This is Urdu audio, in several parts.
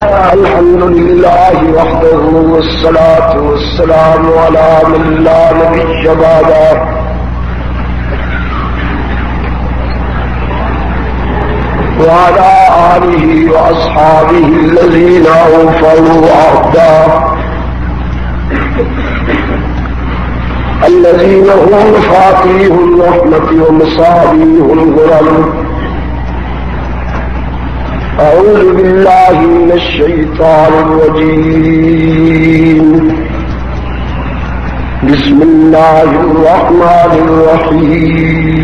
الحمد لله وحده والصلاة والسلام على من لا نبي بعده وعلى آله وأصحابه الذين أوفوا عهده الذين هم مفاتيح الرحمة ومصابيح الغرر. أعوذ بالله من الشيطان الرجيم. بسم الله الرحمن الرحيم.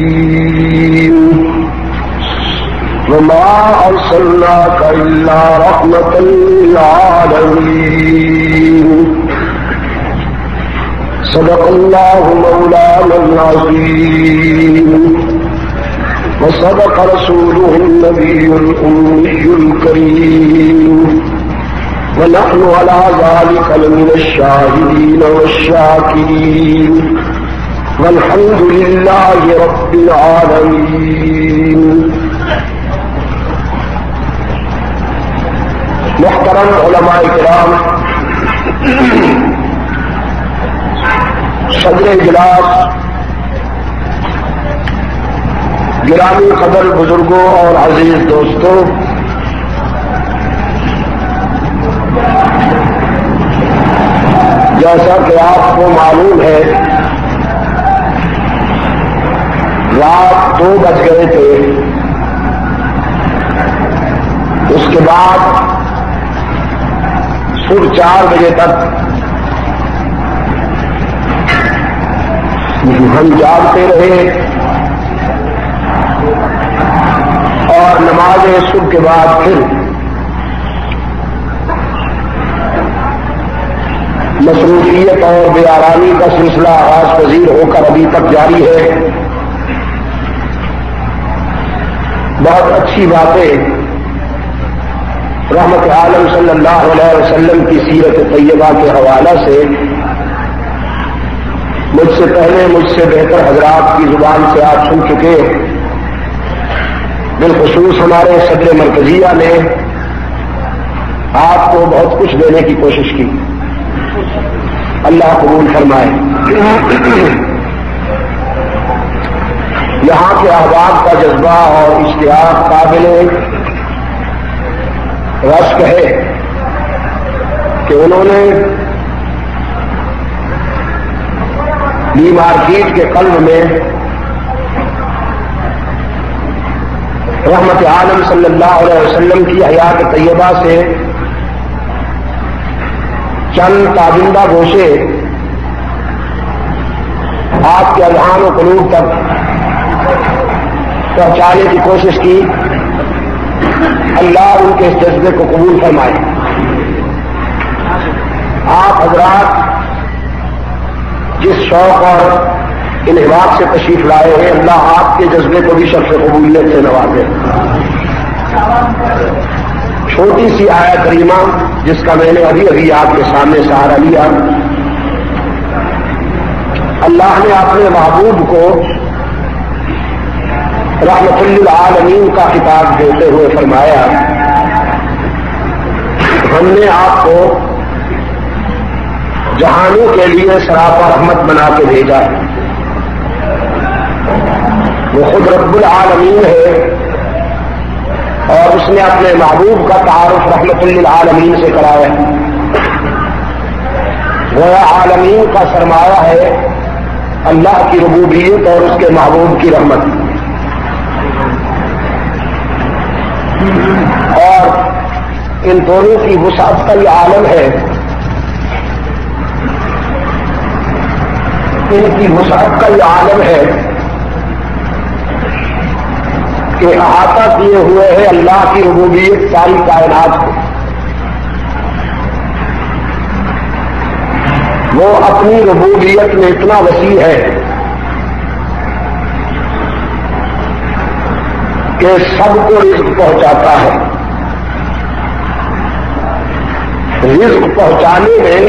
وما أرسلناك إلا رحمة للعالمين. صدق الله مولانا العظيم وصدق رسوله النبي الأمي الكريم ونحن على ذلك لمن الشاهدين والشاكرين والحمد لله رب العالمين. محترم علماء کرام، صدر اجلاس، گرامی قدر بزرگوں اور عزیز دوستوں، جیسا کہ آپ کو معلوم ہے رات 2 بج گئے تھے، اس کے بعد صبح 4 بجے تک ہم جاگتے رہے اور نماز صبح کے بعد پھر مصروفیت اور بے آرامی کا سلسلہ آغاز پذیر ہو کر ابھی تک جاری ہے. بہت اچھی باتیں رحمت عالم صلی اللہ علیہ وسلم کی سیرت طیبہ کے حوالہ سے مجھ سے پہلے مجھ سے بہتر حضرات کی زبان سے آپ سن چکے. بالخصوص ہمارے صدر مرکزیہ نے آپ کو بہت کچھ دینے کی کوشش کی، اللہ قبول فرمائے. یہاں کے احباب کا جذبہ اور اشتیاق قابل رشک ہے کہ انہوں نے بی مارکیٹ کے قلب میں رحمت عالم صلی اللہ علیہ وسلم کی حیات طیبہ سے چند تابندہ گوشے آپ کے اذہان و قلوب تک پہنچانے کی کوشش کی. اللہ ان کے اس جذبے کو قبول فرمائے. آپ حضرات جس شوق اور انحراف سے تشریف لائے ہیں، اللہ آپ کے جذبے کو بھی شرف قبولیت سے نوازے. چھوٹی سی آیت کریمہ جس کا میں نے ابھی ابھی آپ کے سامنے سہارا لیا. اللہ نے اپنے محبوب کو رحمت للعالمین کا خطاب دیتے ہوئے فرمایا، ہم نے آپ کو جہانوں کے لیے سراپا رحمت بنا کے بھیجا ہے. وہ خود رب العالمین ہے اور اس نے اپنے محبوب کا تعارف رحمت للعالمین سے کرایا. وہ عالمین کا سرمایہ ہے اللہ کی ربوبیت اور اس کے محبوب کی رحمت. اور ان دونوں کی وسعت کا یہ عالم ہے، ان کی وسعت کا یہ عالم ہے کہ احاطہ کیے ہوئے ہے اللہ کی ربوبیت ساری کائنات کو. وہ اپنی ربوبیت میں اتنا وسیع ہے کہ سب کو رزق پہنچاتا ہے. رزق پہنچانے میں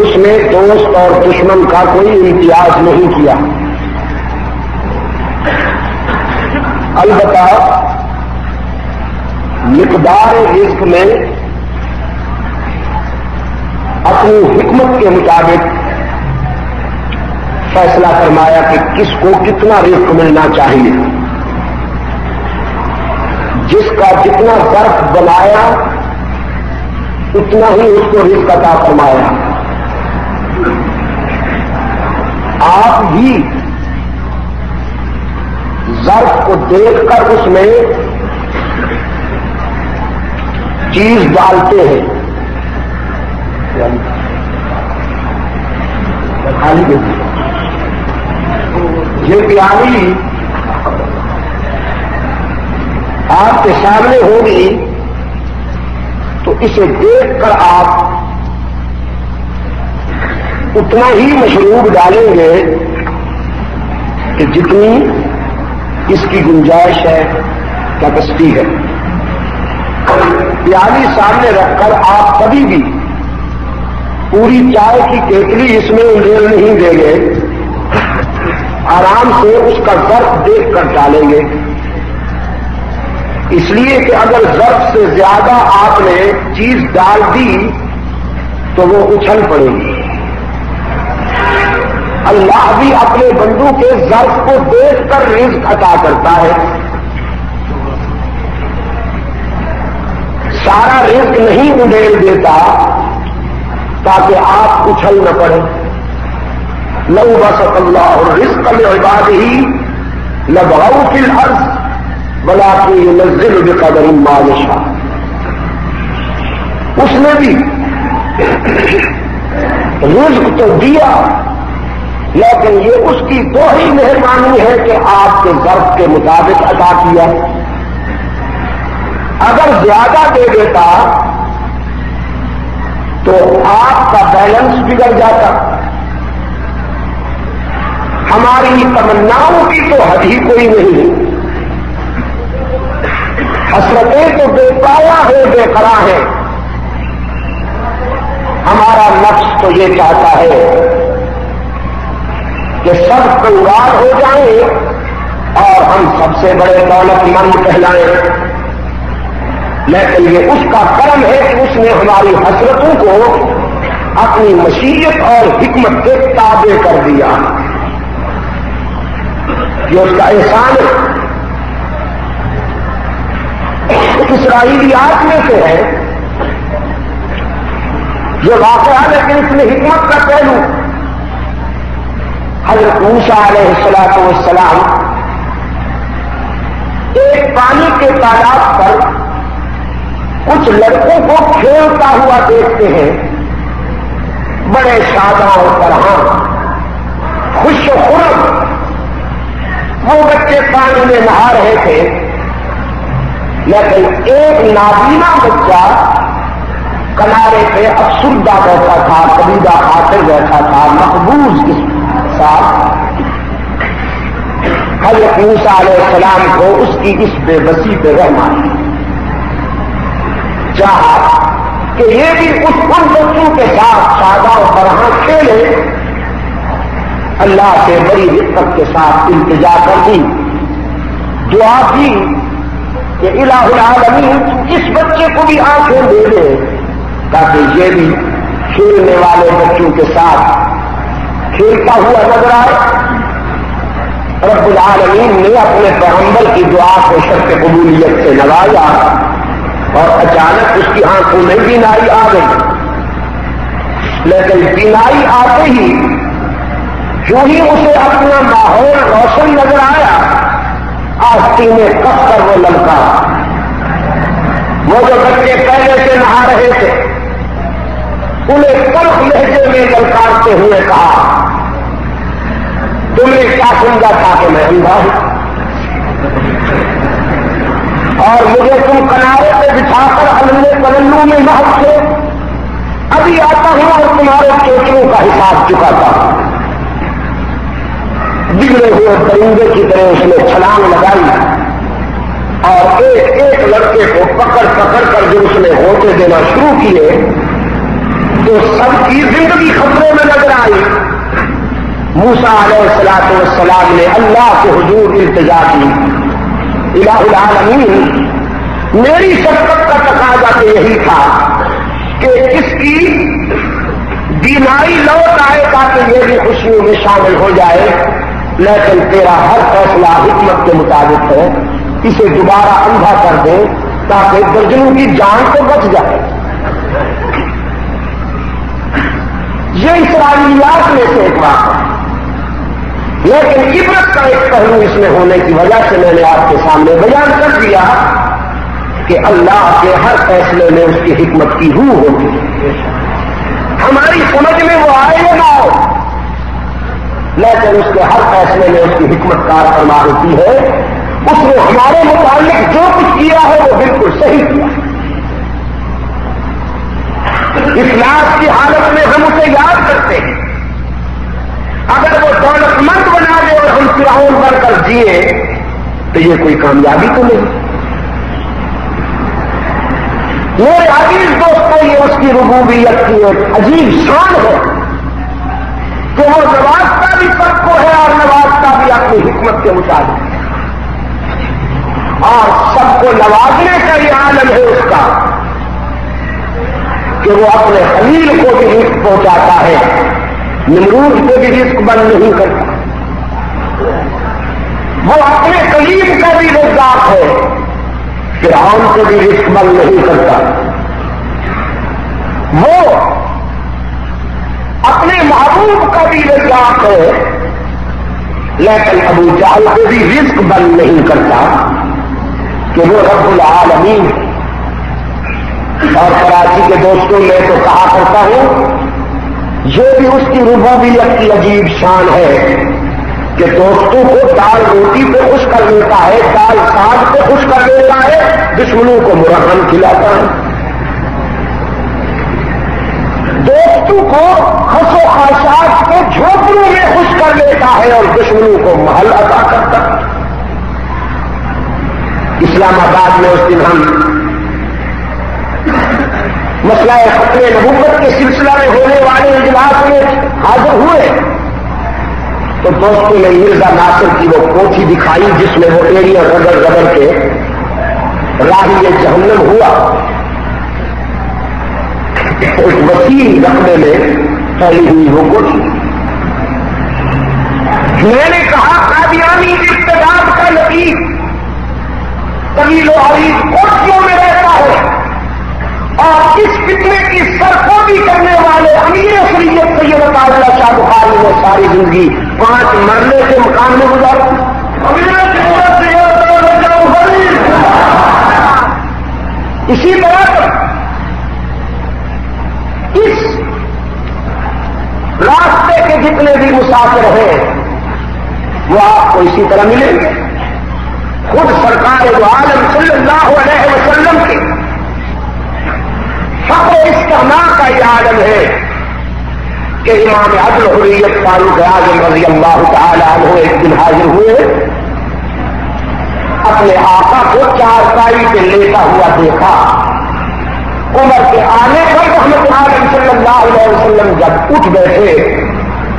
اس نے دوست اور دشمن کا کوئی امتیاز نہیں کیا. البتہ مقدار رزق میں اپنی حکمت کے مطابق فیصلہ فرمایا کہ کس کو کتنا رزق ملنا چاہیے. جس کا جتنا ظرف بنایا اتنا ہی اس کو رزق عطا فرمایا. آپ بھی ظرف کو دیکھ کر اس میں چیز ڈالتے ہیں. یہ پیالی آپ کے سامنے ہوگی تو اسے دیکھ کر آپ اتنا ہی مشروب ڈالیں گے کہ جتنی اس کی گنجائش ہے، کیپیسٹی ہے. پیالی سامنے رکھ کر آپ کبھی بھی پوری چائے کی کیتلی اس میں انڈیل نہیں دیں گے، آرام سے اس کا ظرف دیکھ کر ڈالیں گے. اس لیے کہ اگر ظرف سے زیادہ آپ نے چیز ڈال دی تو وہ اچھل پڑے گی. اللہ بھی اپنے بندوں کے ظرف کو دیکھ کر رزق عطا کرتا ہے. سارا رزق نہیں انڈیل دیتا تاکہ آپ اچھل نہ پڑے. لو بسط اللہ الرزق لعباده لبغوا فی الارض ولکن ینزل بقدر ما یشاء. اس نے بھی رزق تو دیا لیکن یہ اس کی تو ہی مہربانی ہے کہ آپ کے ظرف کے مطابق عطا کیا. اگر زیادہ دے دیتا تو آپ کا بیلنس بگڑ جاتا. ہماری تمناؤں کی تو حد ہی کوئی نہیں. حسرتیں تو بے پایا ہے، بے قرار ہے. ہمارا نفس تو یہ چاہتا ہے کہ سب کنگال ہو جائیں اور ہم سب سے بڑے دولت مند کہلائیں. لیکن یہ اس کا کرم ہے کہ اس نے ہماری حسرتوں کو اپنی مشیت اور حکمت کے تابع کر دیا. یہ اس کا احسان ہے. اسرائیلیات میں سے ہے یہ واقعہ، لیکن اس میں حکمت کا پہلو. حضرت موسیٰ علیہ الصلوۃ والسلام ایک پانی کے تالاب پر کچھ لڑکوں کو کھیلتا ہوا دیکھتے ہیں. بڑے شاداں اور فرحاں، خوش و خرم وہ بچے پانی میں نہا رہے تھے. لیکن ایک نابینا بچہ کنارے پہ افسردہ بیٹھا تھا، کبیدہ خاطر بیٹھا تھا، مقبوض کے ساتھ. حضرت موسیٰ علیہ السلام کو اس کی اس بے بسی پہ رحم آئی. چاہا کہ یہ بھی ان بچوں کے ساتھ شاداں و فرحاں کھیلے. اللہ سے بڑی رفت کے ساتھ التجا کر دی، دعا کی کہ الہ العالمین اس بچے کو بھی آنکھیں دے دے تاکہ یہ بھی کھیلنے والے بچوں کے ساتھ کھیلتا ہوا نظر آئے. رب العالمین نے اپنے پیغمبر کی دعا کو شرط قبولیت سے نوازا اور اچانک اس کی آنکھوں میں بینائی آ گئی. لیکن بینائی آتے ہی جو ہی اسے اپنا ماحول روشن نظر آیا، آستی میں کس کر وہ لڑکا، وہ جو بچے پہلے سے نہا رہے تھے، انہیں کڑک لہجے میں للکارتے ہوئے کہا، تم نے کیا سمجھا تھا کہ میں اندھا ہوں اور مجھے تم کنارے پہ بچھا کر النے پلنوں میں محب تھے؟ ابھی آتا ہوں اور تمہارے چوٹیوں کا حساب چکاتا ہوں. بگڑے ہوئے پرندے کی طرح اس نے چھلانگ لگائی اور ایک ایک لڑکے کو پکڑ پکڑ کر جو اس نے ہوتے دینا شروع کیے تو سب کی زندگی خطرے میں نظر آئی. موسیٰ علیہ الصلوۃ والسلام نے اللہ کے حضور التجا کی، الہ العالمین میری شفقت کا تقاضا تو یہی تھا کہ اس کی بیماری لوٹ آئے تاکہ یہ بھی خوشیوں میں شامل ہو جائے، لیکن تیرا ہر فیصلہ حکمت کے مطابق ہے، اسے دوبارہ اندھا کر دے تاکہ درجنوں کی جان تو بچ جائے۔ یہ اسرائیلیات میں سے ایک بات ہے، لیکن عبرت کا ایک پہلو اس میں ہونے کی وجہ سے میں نے آپ کے سامنے بیان کر دیا کہ اللہ کے ہر فیصلے میں اس کی حکمت کی روح ہوتی ہے۔ ہماری سمجھ میں وہ آئے یا نہ ہو، لیکن اس کے ہر فیصلے میں اس کی حکمت کار فرما ہوتی ہے۔ اس نے ہمارے متعلق جو کچھ کیا ہے وہ بالکل صحیح کیا۔ افلاس کی حالت میں ہم اسے یاد کرتے ہیں، اگر وہ دولت مند بنا دے اور ہم فرعون بن کر جیے تو یہ کوئی کامیابی تو نہیں۔ میرے عزیز دوستوں، یہ اس کی ربوبیت کی ایک عجیب شان ہے کہ وہ نوازتا بھی سب کو ہے اور نوازتا بھی اپنی حکمت کے مطابق، اور سب کو نوازنے کا یہ عالم ہے اس کا کہ وہ اپنے خلیل کو بھی رزق پہنچاتا ہے، نمرود کو بھی رزق بند نہیں کرتا، وہ اپنے کلیم کا بھی رزاق ہے، فرعون کو بھی رزق بند نہیں کرتا، وہ اپنے محبوب کا بھی رزاق ہے، لیکن ابو جہل کو بھی رزق بند نہیں کرتا کہ وہ رب العالمین ہے۔ اور کراچی کے دوستوں میں تو کہا کرتا ہوں، یہ بھی اس کی ربوبیت کی عجیب شان ہے کہ دوستوں کو دال روٹی پہ خوش کر لیتا ہے، دال ساگ پہ خوش کر لیتا ہے، دشمنوں کو مرہم کھلاتا ہے، دوستوں کو خس و خاشاک کے جھوپڑوں میں خوش کر لیتا ہے اور دشمنوں کو محل عطا کرتا ہے۔ اسلام آباد میں اس دن ہم مسئلہ ختم نبوت کے سلسلہ میں ہونے والے اجلاس میں حاضر ہوئے تو دوستوں نے مرزا ناصر کی وہ کوٹھی دکھائی جس میں وہ ایریا رگڑ رگڑ کے راہی جہنم ہوا، ایک وسیع رقبے میں پھیلی ہوئی وہ کوٹھی۔ میں نے کہا قادیانی ارتداد کا لطیف طویل و عریض کوٹھیوں میں رہتا ہے اور اس فتنے کی سرخوبی کرنے والے امیر شریعت سید عطا شاہ بخاری نے ساری زندگی 5 مرلے کے مقام میں گزارا۔ اسی طرح اس راستے کے جتنے بھی مسافر ہیں وہ آپ کو اسی طرح ملیں گے۔ خود سرکار دو عالم صلی اللہ علیہ وسلم کے فخر استغنا کا یہ عالم ہے کہ امام عدل حریت فاروق اعظم رضی اللہ تعالی عنہ ایک دن حاضر ہوئے، اپنے آقا کو چارپائی پہ لیتا ہوا دیکھا۔ عمر کے آنے پر رحمت عالم صلی اللہ علیہ وسلم جب اٹھ بیٹھے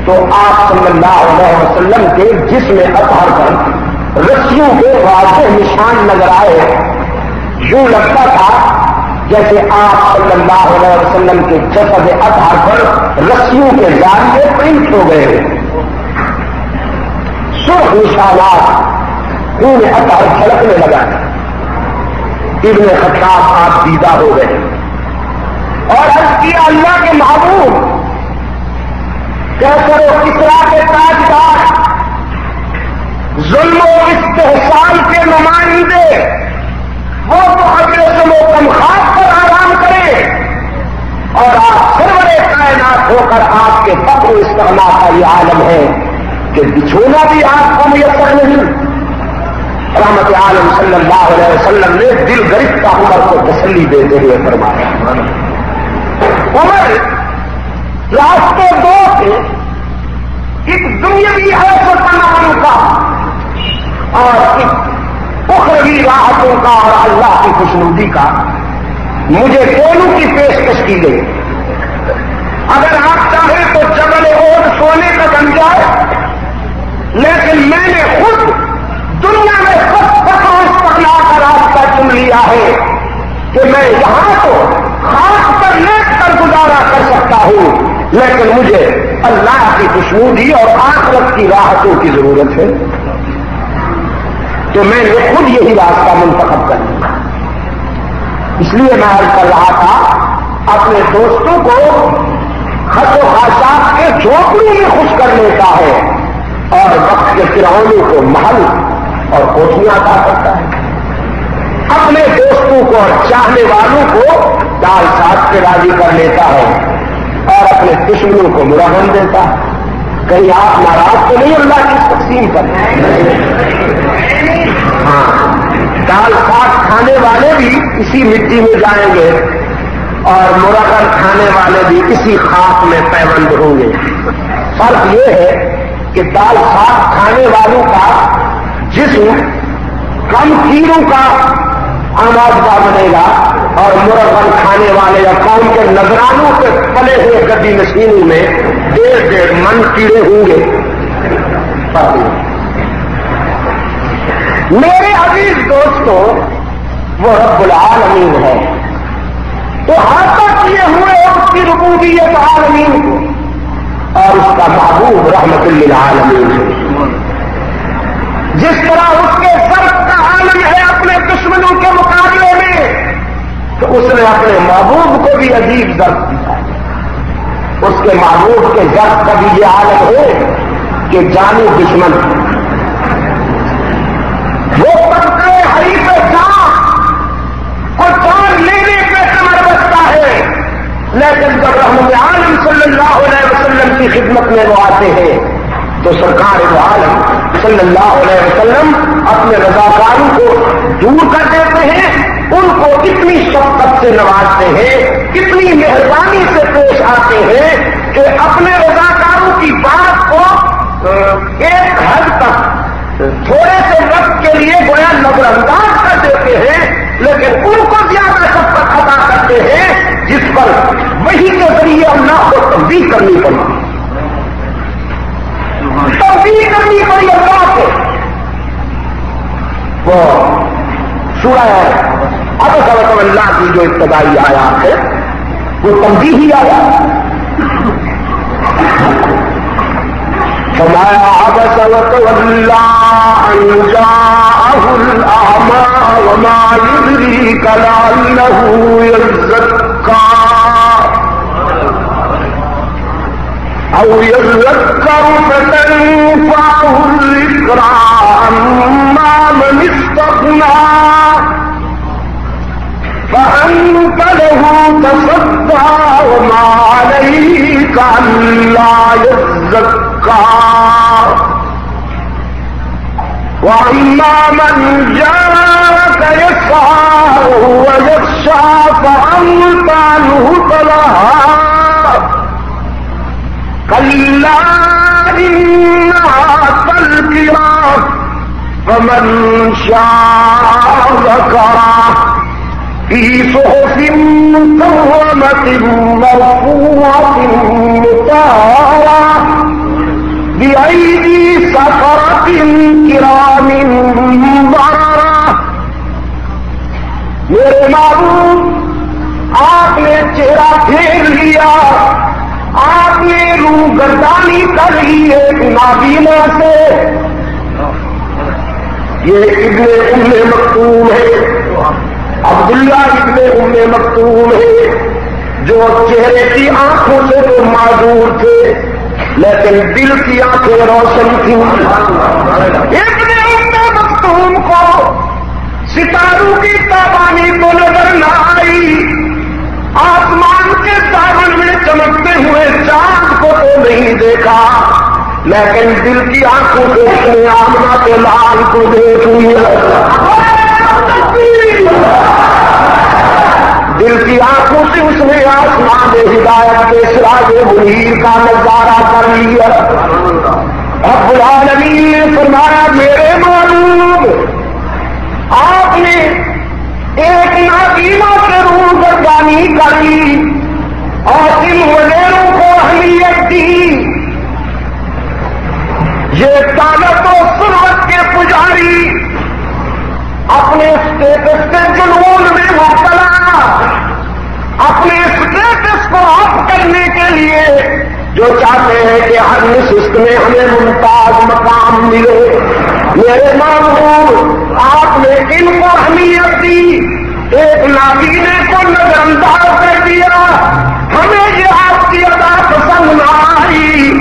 تو آپ صلی اللہ علیہ وسلم کے جسم اطہر پر رسیوں کے واضح نشان نظر آئے، یوں لگتا تھا جیسے آپ صلی اللہ علیہ وسلم کے جسد اطہر پر رسیوں کے ذریعے پرنٹ ہو گئے، سرخ نشانات خون اطہر چھلکنے لگا۔ ابن خطاب آپ دیدہ ہو گئے اور عرض کیا اللہ کے محبوب، کیسر و کسرا کے تاجدار، ظلم و استحصال کے نمائندے، وہ تو اجر و تنخواہ پر آرام کرے اور آپ سرور کائنات ہو کر آپ کے فخر و استغنا کا یہ عالم ہے کہ بچھونا بھی آپ کو میسر نہیں۔ رحمت عالم صلی اللہ علیہ وسلم نے دل گرفتہ عمر کو تسلی دیتے ہوئے فرمایا، عمر راستے دو تھے، ایک دنیاوی حیثیت تمام کا اور ایک اخروی راحتوں کا اور اللہ کی خوشنودی کا، مجھے دونوں کی پیشکش کی گئی۔ اگر آپ چاہیں تو جبل عہد سونے کا بن جائے، لیکن میں نے خود دنیا میں سب فخر و استغنا کا راستہ چن لیا ہے کہ میں یہاں تو خاص پر لیٹ کر گزارا کر سکتا ہوں، لیکن مجھے اللہ کی خوشنودی اور آخرت کی راحتوں کی ضرورت ہے، تو میں نے خود یہی راستہ منتخب کر لیا۔ اس لیے میں عرض کر رہا تھا اپنے دوستوں کو خط و خاشاک کے جھونپڑوں میں خوش کر لیتا ہے اور وقت کے فرعونوں کو محل اور کوٹھیاں عطا کرتا ہے، اپنے دوستوں کو اور چاہنے والوں کو دال ساز کے راضی کر لیتا ہے اور اپنے دشمنوں کو مرہم دیتا ہے۔ کہیں آپ ناراض تو نہیں اللہ کی تقسیم کرتے؟ ہاں، دال ساگ کھانے والے بھی اسی مٹی میں جائیں گے اور مرغن کھانے والے بھی اسی خاک میں پیوند ہوں گے۔ فرق یہ ہے کہ دال ساگ کھانے والوں کا جسم کم کیڑوں کا آمادہ بنے گا اور مرغن کھانے والے یا قوم کے نذرانوں کے پلے ہوئے گدی نشینوں میں 1.5 من کیڑے ہوں گے۔ میرے عزیز دوستوں، وہ رب العالمین ہے تو احاطہ کیے ہوئے اس کی ربوبیت عالمین کو، اور اس کا محبوب رحمت للعالمین ہے۔ جس طرح اس کے ضرب کا عالم ہے اپنے دشمنوں کے مقابلے میں، تو اس نے اپنے محبوب کو بھی عجیب ضرب دیا۔ اس کے محبوب کے ضرب کا بھی یہ عالم ہے کہ جانی دشمن وہ پکڑے حریف جان اور جان لینے پہ کمر بستا ہے، لیکن جب رحمت عالم صلی اللہ علیہ وسلم کی خدمت میں وہ آتے ہیں تو سرکار دو عالم صلی اللہ علیہ وسلم اپنے رضاکاروں کو دور کر دیتے ہیں، ان کو اتنی شفقت سے نوازتے ہیں، اتنی مہربانی سے پیش آتے ہیں کہ اپنے رضاکاروں کی بات کو ایک حد تک تھوڑے سے وقت کے لیے گویا نظر انداز کر دیتے ہیں، لیکن ان کو زیادہ شفقت ادا کرتے ہیں جس پر وحی کے ذریعے اللہ کو تنبیہ کرنی پڑی، تنبیہ کرنی پڑی اللہ کو۔ وہ سورہ عبس وتولیٰ کی جو ابتدائی آیات ہے وہ تنبیہ ہی آیات۔ فرمایا عبس وتولیٰ ان جاءہ الأعمى وما يدريك لعله يزكى أو يذكر فتنفعه الذكرى أما من استغنى فأنت له تصدى وما عليك ألا يزكى وأما من جاءك يسعى ويخشى فأنت عنه تلهى كلا إنها تذكرة فمن شاء ذكره في صحف مكرمة مرفوعة مطهرة بأيدي سفرة كرام بررة۔ میرے معبود، آپ نے چہرہ پھیر لیا، آپ نے روح گردانی کر لی ایک نابینا سے۔ یہ ابن ام مکتوم ہے، عبداللہ ابن ام مکتوم ہے، جو چہرے کی آنکھوں سے تو معذور تھے لیکن دل کی آنکھیں روشن تھیں۔ ابن ام مکتوم کو ستاروں کی تابانی تو نظر نہ آئی، آسمان کے ساون میں چمکتے ہوئے چاند کو تو نہیں دیکھا، لیکن دل کی آنکھوں سے اس نے آمنہ کے لال کو دیکھ لیا۔ دل کی آنکھوں سے اس نے آسمان ہدایت کے سراج منیر کا نظارہ کر لیا۔ رب العالمین نے فرمایا میرے معلوم، آپ نے ایک نابینا سے روح گردانی کری اور ان وزیروں کو اہمیت دی۔ یہ طاقت و ثروت کے پجاری اپنے اسٹیٹس سے جو چاہتے ہیں کہ ہر نشست میں ہمیں ممتاز مقام ملے. میرے معبود آپ نے ان کو اہمیت دی، ایک نابینے کو نظر انداز کر دیا. ہمیں یہ آپ کی ادا پسند نہ آئی.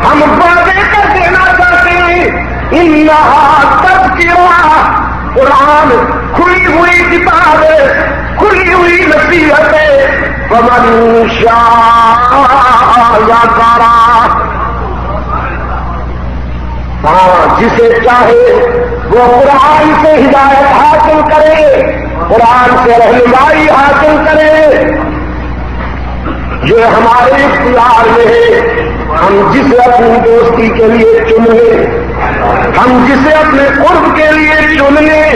ہم وعدے کر دینا چاہتے ہیں انہا تذکرہ، قرآن کھلی ہوئی کتاب ہے، کھلی ہوئی نصیحت ہے. فمن شاء ذکر، ہاں جسے چاہے وہ قرآن سے ہدایت حاصل کرے، قرآن سے رہنمائی حاصل کرے. یہ ہمارے اختیار میں ہے. ہم جسے اپنی دوستی کے لیے چن لیں، ہم جسے اپنے قرب کے لیے چن لیں.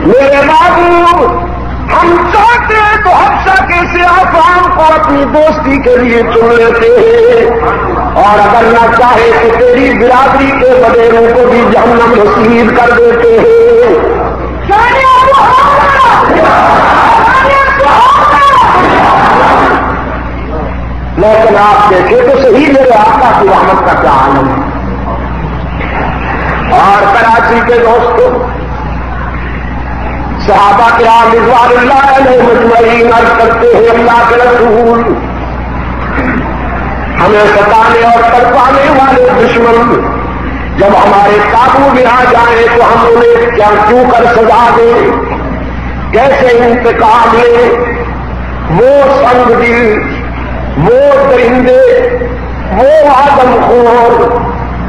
میرے بابو ہم چاہتے ہیں تو حبشہ کے سیاہ فام کو اپنی دوستی کے لیے چن لیتے ہیں، اور اگر نہ چاہے تو تیری برادری کے وڈیروں کو بھی جہنم نصیب کر دیتے ہیں. لیکن آپ دیکھیں تو صحیح میرے آقا کی رحمت کا کیا عالم ہے. اور کراچی کے دوستوں، صحابہ کرام رضوان اللہ علیہ مجمعین عرض کرتے ہیں اللہ کے رسول، ہمیں ستانے اور تڑپانے والے دشمن جب ہمارے قابو میں آ جائیں تو ہم انہیں کیا کیوں کر سزا دیں، کیسے انتقام لیں. وہ سنگ دل، وہ درندے، وہ آدم خور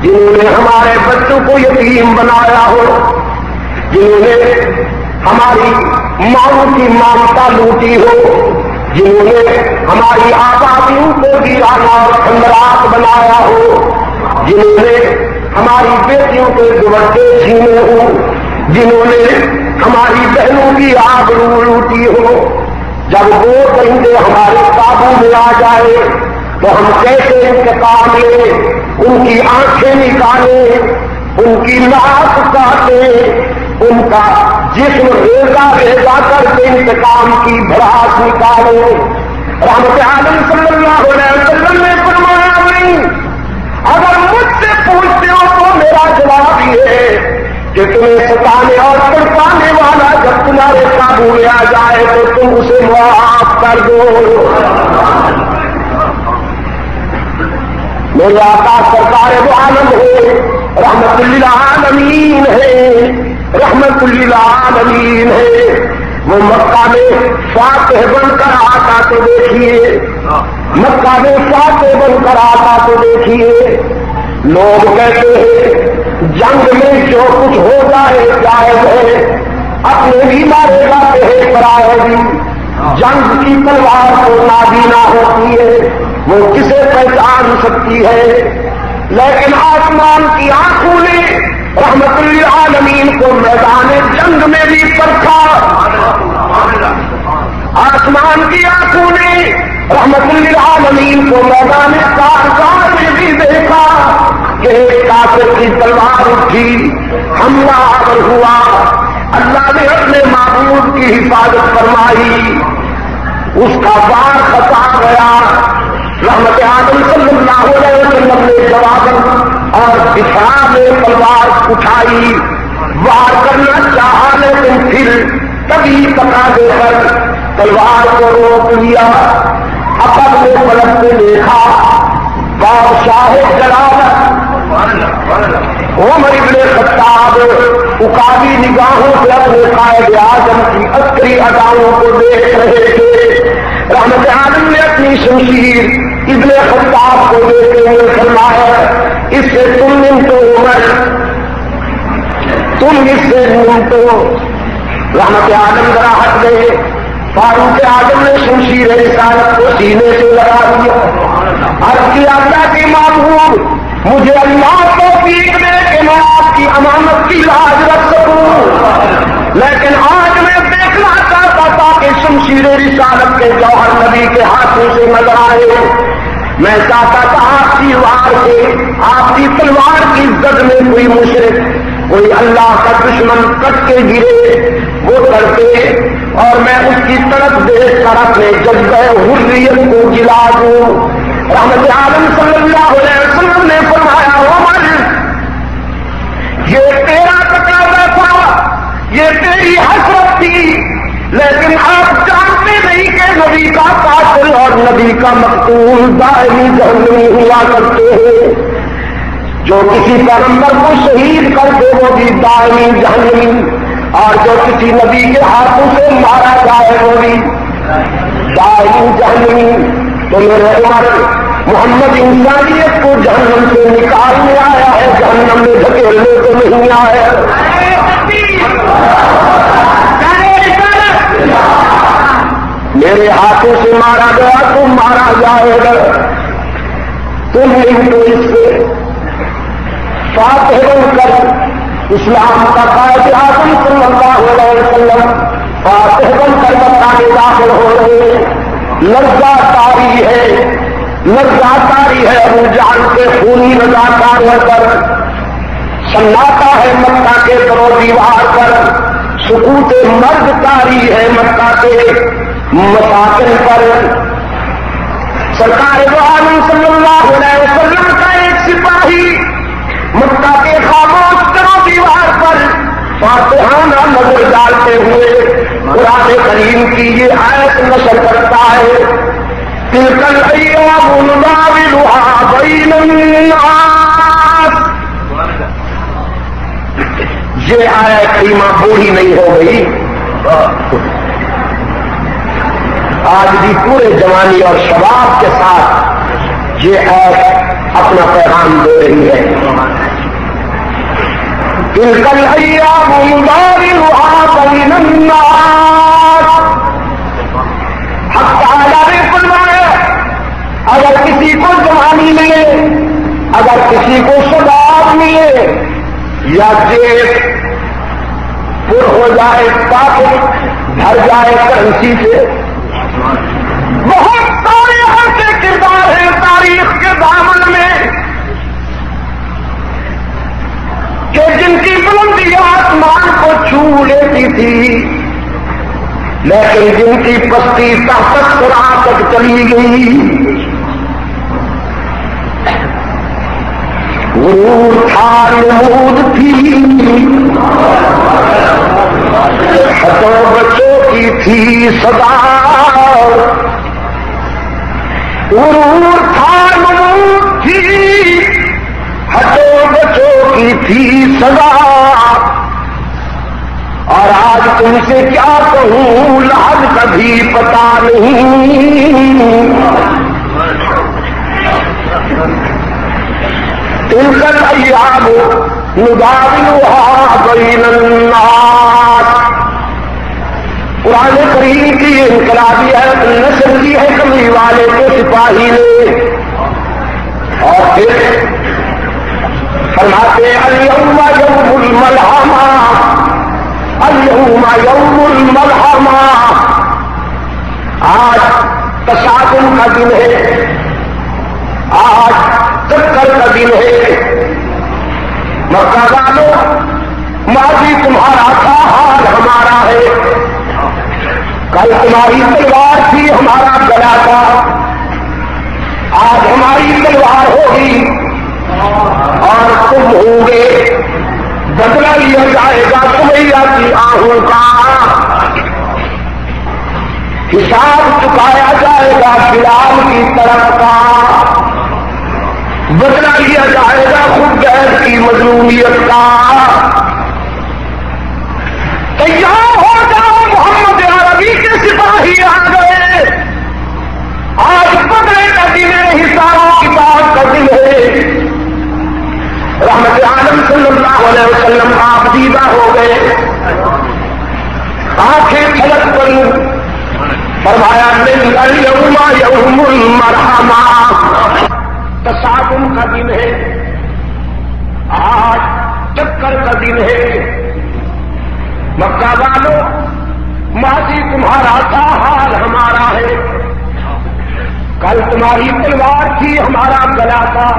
جنہوں نے ہمارے بچوں کو یتیم بنایا ہو، جنہوں نے ہماری ماؤں کی ممتا لوٹی ہو، جنہوں نے ہماری آبادیوں کو ویرانہ اور کھنڈرات بنایا ہو، جنہوں نے ہماری بیٹیوں کے دوپٹے چھینے ہوں، جنہوں نے ہماری بہنوں کی آبرو لوٹی ہو، جب وہ درندے ہمارے قابو میں آ جائے تو ہم کیسے انتقام لیں، ان کی آنکھیں نکالیں، ان کی ناک کاٹیں، ان کا جسم ریزا ریزا کر کے انتقام کی بھڑاس نکالیں. رحمت عالم صلی اللہ علیہ وسلم نے فرمایا نہیں، اگر مجھ سے پوچھتے ہو تو میرا جواب یہ ہے کہ تمہیں ستانے اور تڑپانے والا جب تمہارے قابو میں آ جائے تو تم اسے معاف کر دو. میرے آقا سرکار وہ عالم ہے، رحمت للعالمین ہے، رحمت للعالمین ہے. وہ مکہ میں فاتح بن کر آتا تو دیکھیے، مکہ میں فاتح بن کر آتا تو دیکھیے. لوگ کہتے ہیں جنگ میں جو کچھ ہو جائے جائز ہے، اپنے بھی مارے جاتے ہیں پرائے بھی. جنگ کی تلوار کو نابینا ہوتی ہے، وہ کسے پہچان سکتی ہے. لیکن آسمان کی آنکھوں نے رحمت للعالمین کو میدان جنگ میں بھی پرکھا. آسمان کی آنکھوں نے رحمت للعالمین کو میدان کارزار میں بھی دیکھا کہ ایک کافر کی تلوار اٹھی، حملہ آور ہوا، اللہ نے اپنے معبود کی حفاظت فرمائی، اس کا وار خطا گیا. رحمت عالم صلی اللہ علیہ وسلم نے جواب اور دفاع میں تلوار اٹھائی، وار کرنا چاہا لیکن پھر کبھی تقاضے پر تلوار کو روک لیا. اپن نے پلٹ کے دیکھا، بادشاہ جلالت عمر بن خطاب اکابی نگاہوں سے اپنے قائد اعظم کی عسکری اداؤں کو دیکھ رہے تھے. رحمت عالم نے اپنی شمشیر ابن خطاب کو دیکھتے ہوئے فرمایا، اس سے تم نمٹو عمر، تم اس سے نمٹو. رحمت عالم ذرا ہٹ گئے. فاروق اعظم نے شمشیر رسالت کو سینے سے لگا دیا. عرض کیا اللہ کے معبود، مجھے اللہ توفیق دے کہ میں آپ کی امانت کی لاج رکھ سکوں. لیکن آج میں دیکھنا چاہتا تھا کہ شمشیر رسالت کے جوہر نبی کے ہاتھوں سے نظر آئے. میں چاہتا تھا آپ کی وار سے، آپ کی تلوار کی زد میں کوئی مشرک، کوئی اللہ کا دشمن کٹ کے گرے، وہ کرتے اور میں اس کی طرف دیکھ کر اپنے جذبہ حریت کو جلا دوں. رحمت عالم صلی اللہ نبی کا قاتل اور نبی کا مقتول دائمی جہنمی ہوا کرتے ہیں. جو کسی پیغمبر کو شہید کر دے وہ بھی دائمی جہنمی، اور جو کسی نبی کے ہاتھوں سے مارا جائے وہ بھی دائمی جہنمی. تو میرے عمر محمد انسانیت کو جہنم سے نکالنے آیا ہے، جہنم میں دھکیلنے تو نہیں آیا. میرے ہاتھوں سے مارا گیا تو مارا جائے گا. تم نہیں تو اس سے فاتح بن کر اسلام کا قائد اعظم صلی اللہ علیہ وسلم فاتح بن کر بتانے داخل ہو رہے ہیں. لرزہ تاری ہے، لرزہ تاری ہے ابو جہل کے خونی رضاکار ہو کر، سناٹا ہے مکہ کے درو دیوار پر، سکوت مرد تاری ہے مکہ کے مساکن پر. سرکار دو عالم صلی اللہ علیہ وسلم کا ایک سپاہی مکہ کے خاموش درو دیوار پر فاتحانہ نظر ڈالتے ہوئے قرآن کریم کی یہ آیت نشر کرتا ہے. تلک الایام نداولها بین الناس. یہ آیت کریمہ بوڑھی نہیں ہو گئی، آج بھی پورے جوانی اور شباب کے ساتھ یہ آیت اپنا پیغام دے رہی ہے. تلک الایام نداولها بین الناس. حق تعالیٰ نے فرمایا اگر کسی کو جوانی ملے، اگر کسی کو شباب ملے یا جیب پر ہو جائے، پاکٹ بھر جائے کرنسی سے، بہت سارے ایسے کردار ہیں تاریخ کے دامن میں کہ جن کی بلندی آسمان کو چھو لیتی تھی، لیکن جن کی پستی تحت قرآن تک چلی گئی. غرور تھا، نمود تھی، ہتوں بچوں کی تھی صدا. غرور تھا، نمود تھی، ہتوں بچوں کی تھی صدا. اور آج تم سے کیا کہوں لحظ کبھی پتا نہیں. تلک الایام نداولها بین الناس. قرآن کریم کی انقلابی آیت نشر کی ہے کملی والے کے سپاہی نے، اور پھر فرماتے الیوم یوم الملحمہ، الیوم یوم الملحمہ. آج تصادم کا دن ہے، آج چکر کا دن ہے. مکہ والوں ماضی تمہارا تھا، حال ہمارا ہے. کل تمہاری تلوار تھی، ہمارا گلا تھا. آج ہماری تلوار ہوگی اور تم ہوں گے. بدلا لیا جائے گا سمیا کی آہوں کا، حساب چکایا جائے گا بلال کی طرف کا. بدلا لیا جائے گا خود غیر کی مظلومیت کا. تیار ہو جاؤ، محمد عربی کے سپاہی آ گئے. آج بدلے کا دن ہے، حساب کتاب کا دن ہے. رحمت عالم صلی اللہ علیہ وسلم آپ دیدہ ہو گئے، آنکھیں چھلک پڑی. فرمایا الیوم یوم المرحمہ. تصادم کا دن ہے، آج چکر کا دن ہے. مکہ والوں ماضی تمہارا تھا، حال ہمارا ہے. کل تمہاری تلوار تھی، ہمارا گلا تھا.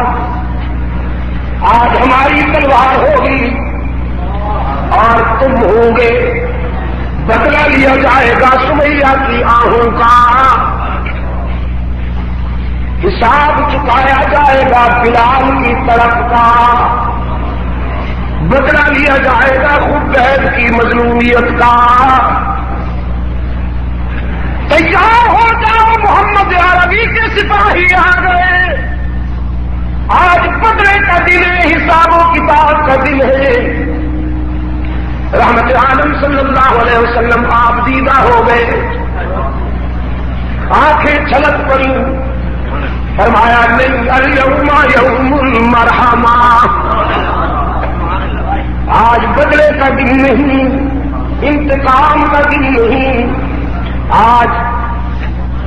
آج ہماری تلوار ہوگی اور تم ہوں گے. بدلا لیا جائے گا سمیہ کی آہوں کا. حساب چکایا جائے گا بلال کی طرف کا. بدلا لیا جائے گا خود غیر کی مظلومیت کا. تیار ہو جاؤ محمد عربی کے سپاہی آ گئے. آج بدلے کا دن ہے, حساب و کتاب کا دن ہے. رحمت عالم صلی اللہ علیہ وسلم آپ دیدہ ہو گئے, آنکھیں چھلک پڑی. فرمایا نہیں الیوم یوم المرحمہ, آج بدلے کا دن نہیں, انتقام کا دن نہیں. آج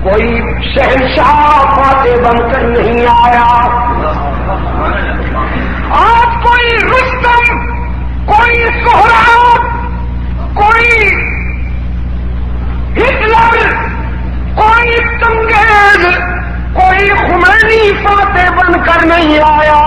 کوئی شہنشاہ فاتح بن کر نہیں آیا. آج کوئی رستم, کوئی سہراب, کوئی ہٹلر, کوئی چنگیز, کوئی خمینی فاتح بن کر نہیں آیا.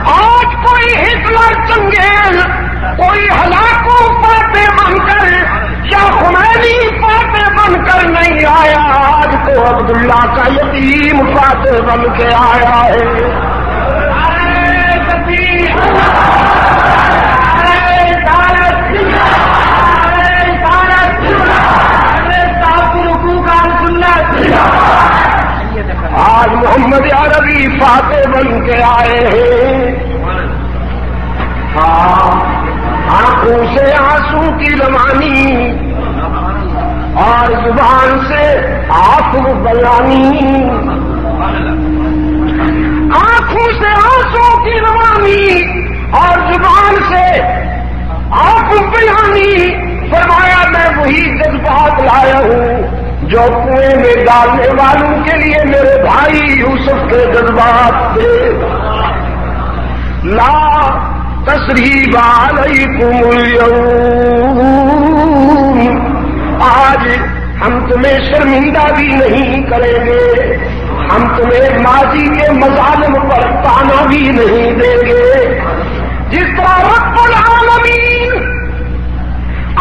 آج کوئی ہٹلر, چنگیز, کوئی ہلاکو فاتح بن کر یا خمینی فاتح بن کر نہیں آیا. آج تو عبداللہ کا یتیم فاتح بن کے آیا ہے. آج محمد عربی فاتح بن کے آئے ہیں. ہاں, آنکھوں سے آنسو کی روانی اور زبان سے عفو بیانی. آنکھوں سے آنسو کی روانی اور زبان سے عفو بیانی. فرمایا میں وہی جذبات لایا ہوں جو کنویں میں ڈالنے والوں کے لیے میرے بھائی یوسف کے جذبات تھے. لا تثریب علیکم اليوم, آج ہم تمہیں شرمندہ بھی نہیں کریں گے, ہم تمہیں ماضی کے مظالم پر تانا بھی نہیں دیں گے. جس طرح رب العالمین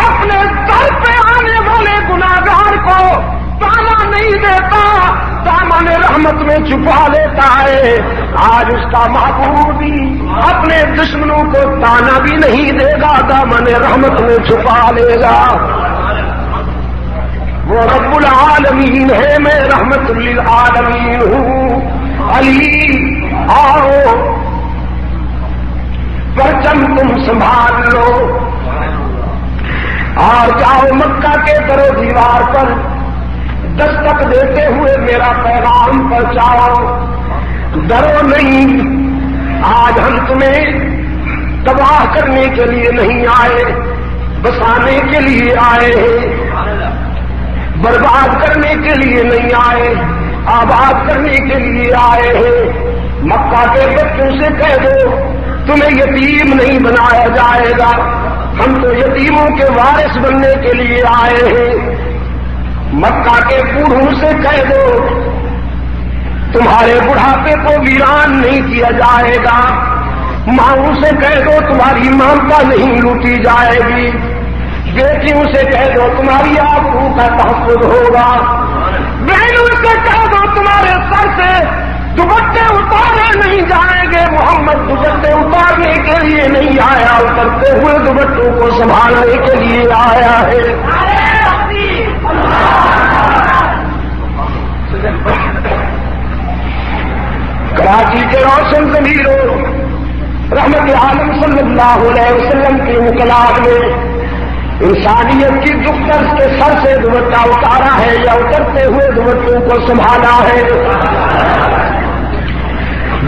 اپنے در پہ آنے والے گناہگار کو تانا نہیں دیتا, دامن رحمت میں چھپا لیتا ہے. آج اس کا محبوب بھی اپنے دشمنوں کو تانا بھی نہیں دے گا, دامن رحمت میں چھپا لے گا. وہ رب العالمین ہے, میں رحمت للعالمین ہوں. علی آؤ, پرچم تم سنبھال لو اور جاؤ مکہ کے در و دیوار پر دستک دیتے ہوئے میرا پیغام پہنچاؤ. ڈرو نہیں, آج ہم تمہیں تباہ کرنے کے لیے نہیں آئے, بسانے کے لیے آئے ہیں. برباد کرنے کے لیے نہیں آئے, آباد کرنے کے لیے آئے ہیں. مکہ کے بچوں سے کہہ دو تمہیں یتیم نہیں بنایا جائے گا, ہم تو یتیموں کے وارث بننے کے لیے آئے ہیں. مکہ کے بوڑھوں سے کہہ دو تمہارے بڑھاپے کو ویران نہیں کیا جائے گا. ماؤں سے کہہ دو تمہاری ممتا نہیں لوٹی جائے گی. بیٹیوں سے کہہ دو تمہاری آبرو کا تحفظ ہوگا. بہنوں سے کہہ دو تمہارے سر سے دوپٹے اتارے نہیں جائیں گے. محمد دوپٹے اتارنے کے لیے نہیں آیا, اترتے ہوئے دوپٹوں کو سنبھالنے کے لیے آیا ہے. کراچی کے روشن ضمیروں رحمت عالم صلی اللہ علیہ وسلم کے انقلاب میں انسانیت کی دختر کے سر سے دوپٹہ اتارا ہے یا اترتے ہوئے دوپٹوں کو سنبھالا ہے.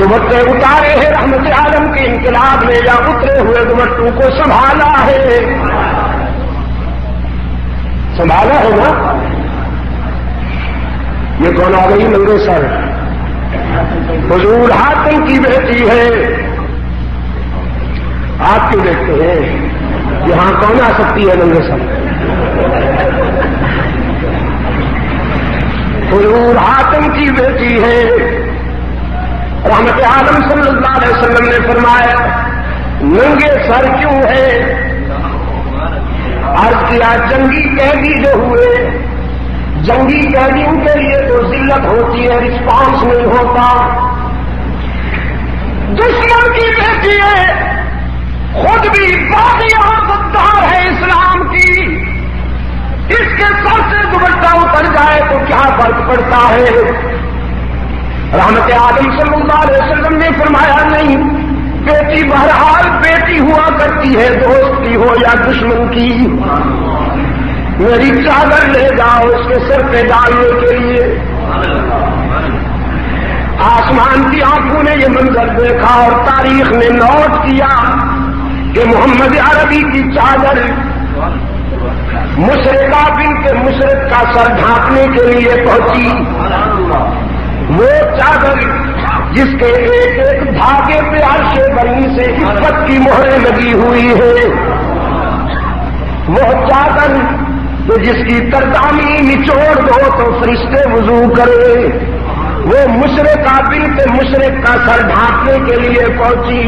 دوپٹے اتارے ہیں رحمت عالم کے انقلاب میں یا اترے ہوئے دوپٹوں کو سنبھالا ہے. سنبھالا ہے نا. یہ کون آ گئی ننگے سر؟ حضور حاتم کی بیٹی ہے. آپ کیوں دیکھتے ہیں یہاں کون آ سکتی ہے ننگے سر؟ حضور حاتم کی بیٹی ہے. رحمت عالم صلی اللہ علیہ وسلم نے فرمایا ننگے سر کیوں ہے؟ عرض کیا جنگی قیدی جو ہوئے, جنگی قیدیوں کے لیے تو ذلت ہوتی ہے, رسپانس نہیں ہوتا. دشمن کی بیٹی ہے، خود بھی باغیہ غدار ہے اسلام کی، اس کے سر سے دوپٹہ اتر جائے تو کیا فرق پڑتا ہے؟ رحمت عالم صلی اللہ علیہ وسلم نے فرمایا نہیں، بیٹی بہرحال بیٹی ہوا کرتی ہے، دوست کی ہو یا دشمن کی، میری چادر لے جاؤ اس کے سر پہ ڈالنے کے لیے۔ آسمان کی آنکھوں نے یہ منظر دیکھا اور تاریخ نے نوٹ کیا کہ محمد عربی کی چادر مشرقہ بنت مشرق کا سر ڈھانپنے کے لیے پہنچی، وہ چادر جس کے ایک ایک دھاگے پہ عرش بری سے عزت کی مہریں لگی ہوئی ہے، وہ چادر جس کی تردامی نچوڑ دو تو فرشتے وضو کرے، وہ مشرقہ بنت مشرق کا سر ڈھانپنے کے لیے پہنچی۔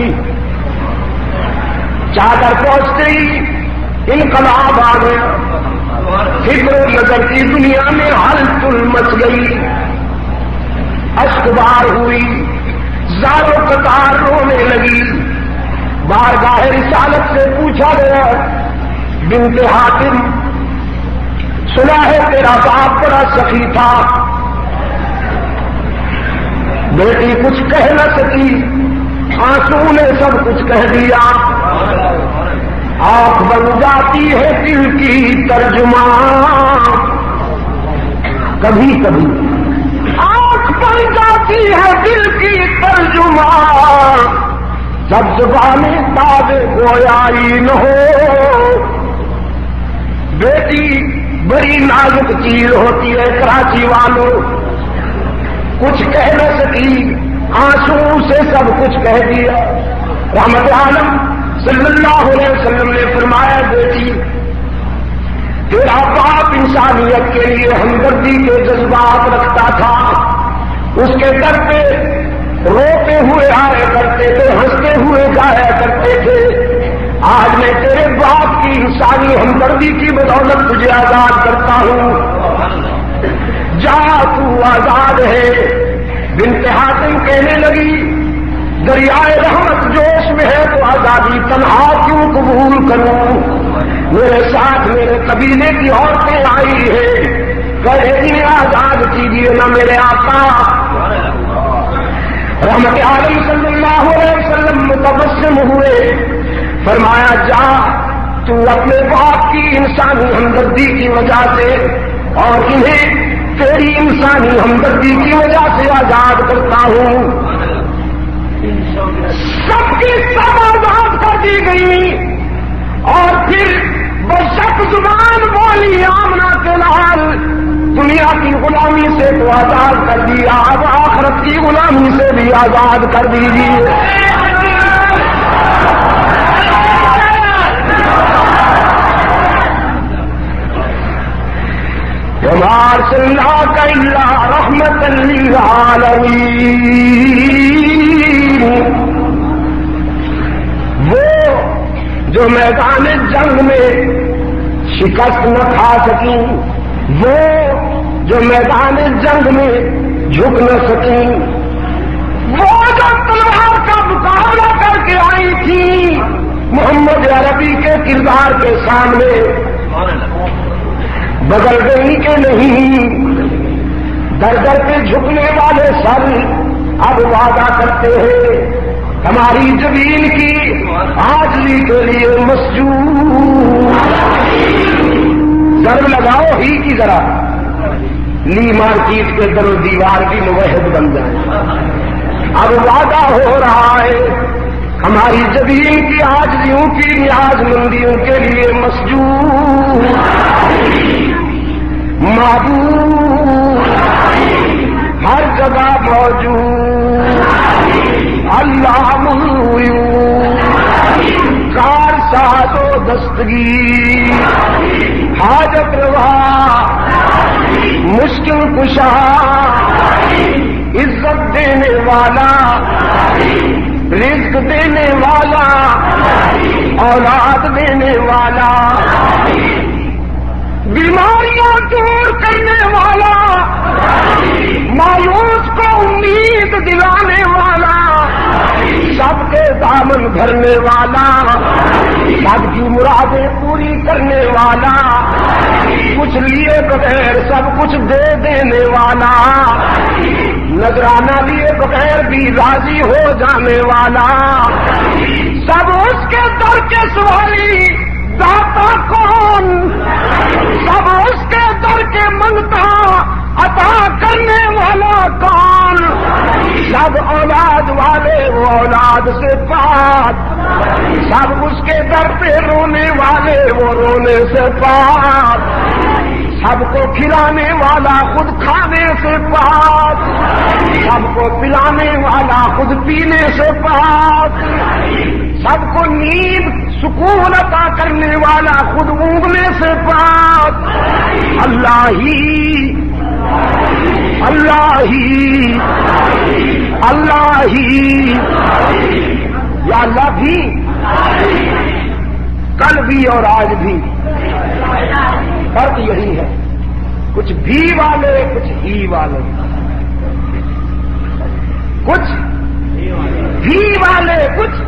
چادر پہنچتے ہی انقلاب آ گیا، فکر و نظر کی دنیا میں ہلچل مچ گئی، اشک بار ہوئی، زار و قطار رونے لگی۔ بارگاہ رسالت سے پوچھا گیا، بنت حاتم سنا ہے تیرا باپ بڑا سخی تھا، بیٹی کچھ کہہ نہ سکی، آنسو نے سب کچھ کہہ دیا، آنکھ بن جاتی ہے دل کی ترجمان، کبھی کبھی آنکھ بن جاتی ہے دل کی ترجمان، جب زبانیں تاب گویائی نہ ہو۔ بیٹی بڑی نازک چیز ہوتی ہے کراچی والوں، کچھ کہہ نہ سکی، آنسو سے سب کچھ کہہ دیا۔ رحمت عالم صلی اللہ علیہ وسلم نے فرمایا، بیٹی تیرا باپ انسانیت کے لیے ہمدردی کے جذبات رکھتا تھا، اس کے در پہ روتے ہوئے آیا کرتے تھے، ہنستے ہوئے جایا کرتے تھے۔ آج میں تیرے باپ کی انسانی ہمدردی کی بدولت تجھے آزاد کرتا ہوں، جا تو آزاد ہے۔ بنت حاتم کہنے لگی، دریائے رحمت جوش میں ہے تو آزادی تنہا کیوں قبول کروں؟ میرے ساتھ میرے قبیلے کی عورتیں آئی ہے، کہے انہیں آزاد کیجیے نہ میرے آقا۔ رحمت عالم صلی اللہ علیہ وسلم متبسم ہوئے، فرمایا جا تو اپنے باپ کی انسانی ہمدردی کی وجہ سے اور انہیں تیری انسانی ہمدردی کی وجہ سے آزاد کرتا ہوں۔ سب کی سب آزاد کر دی گئی اور پھر بشک زبان بولی آمنہ کے لال، دنیا کی غلامی سے تو آزاد کر دیا، اب آخرت کی غلامی سے بھی آزاد کر دیجیے۔ وما ارسلناک الا رحمۃ للعالمین، وہ جو میدان جنگ میں شکست نہ کھا سکیں، وہ جو میدان جنگ میں جھک نہ سکیں، وہ جو تلوار کا مقابلہ کر کے آئی تھی محمد عربی کے کردار کے سامنے، بدل گئی کہ نہیں؟ در در پہ جھکنے والے سر اب وعدہ کرتے ہیں ہماری زمین کی عاجزی کے لیے مسجود۔ ضرب لگاؤ ہی کی ذرا، لی مارکیٹ کے در و دیوار کی موحد بن جائے۔ اب وعدہ ہو رہا ہے ہماری زمین کی عاجزیوں کی نیاز مندیوں کے لیے مسجود، معبود ہر جگہ موجود، اللہ الغیوب، کار ساز و دستگیر، حاجت روا، مشکل کشا، عزت دینے والا، رزق دینے والا، اولاد دینے والا، بیماریاں دور کرنے والا، مایوس کو امید دلانے والا، خزان بھرنے والا، سب کی مرادیں پوری کرنے والا، کچھ لیے بغیر سب کچھ دے دینے والا، نذرانہ لیے بغیر بھی راضی ہو جانے والا، سب اس کے در کے سوالی داتا کون، سب اس کے در کے منگتا عطا کرنے والا کون، سب اولاد والے وہ اولاد سے پاک، سب اس کے در پہ رونے والے وہ رونے سے پاک، سب کو کھلانے والا خود کھانے سے پاک، سب کو پلانے والا خود پینے سے پاک، سب کو نیند سکون عطا کرنے والا خود اونگنے سے پاک، اللہ ہی اللہ ہی اللہ ہی یا اللہ بھی کل بھی اور آج بھی فرق یہی ہے، کچھ بھی والے کچھ ہی والے، کچھ بھی والے کچھ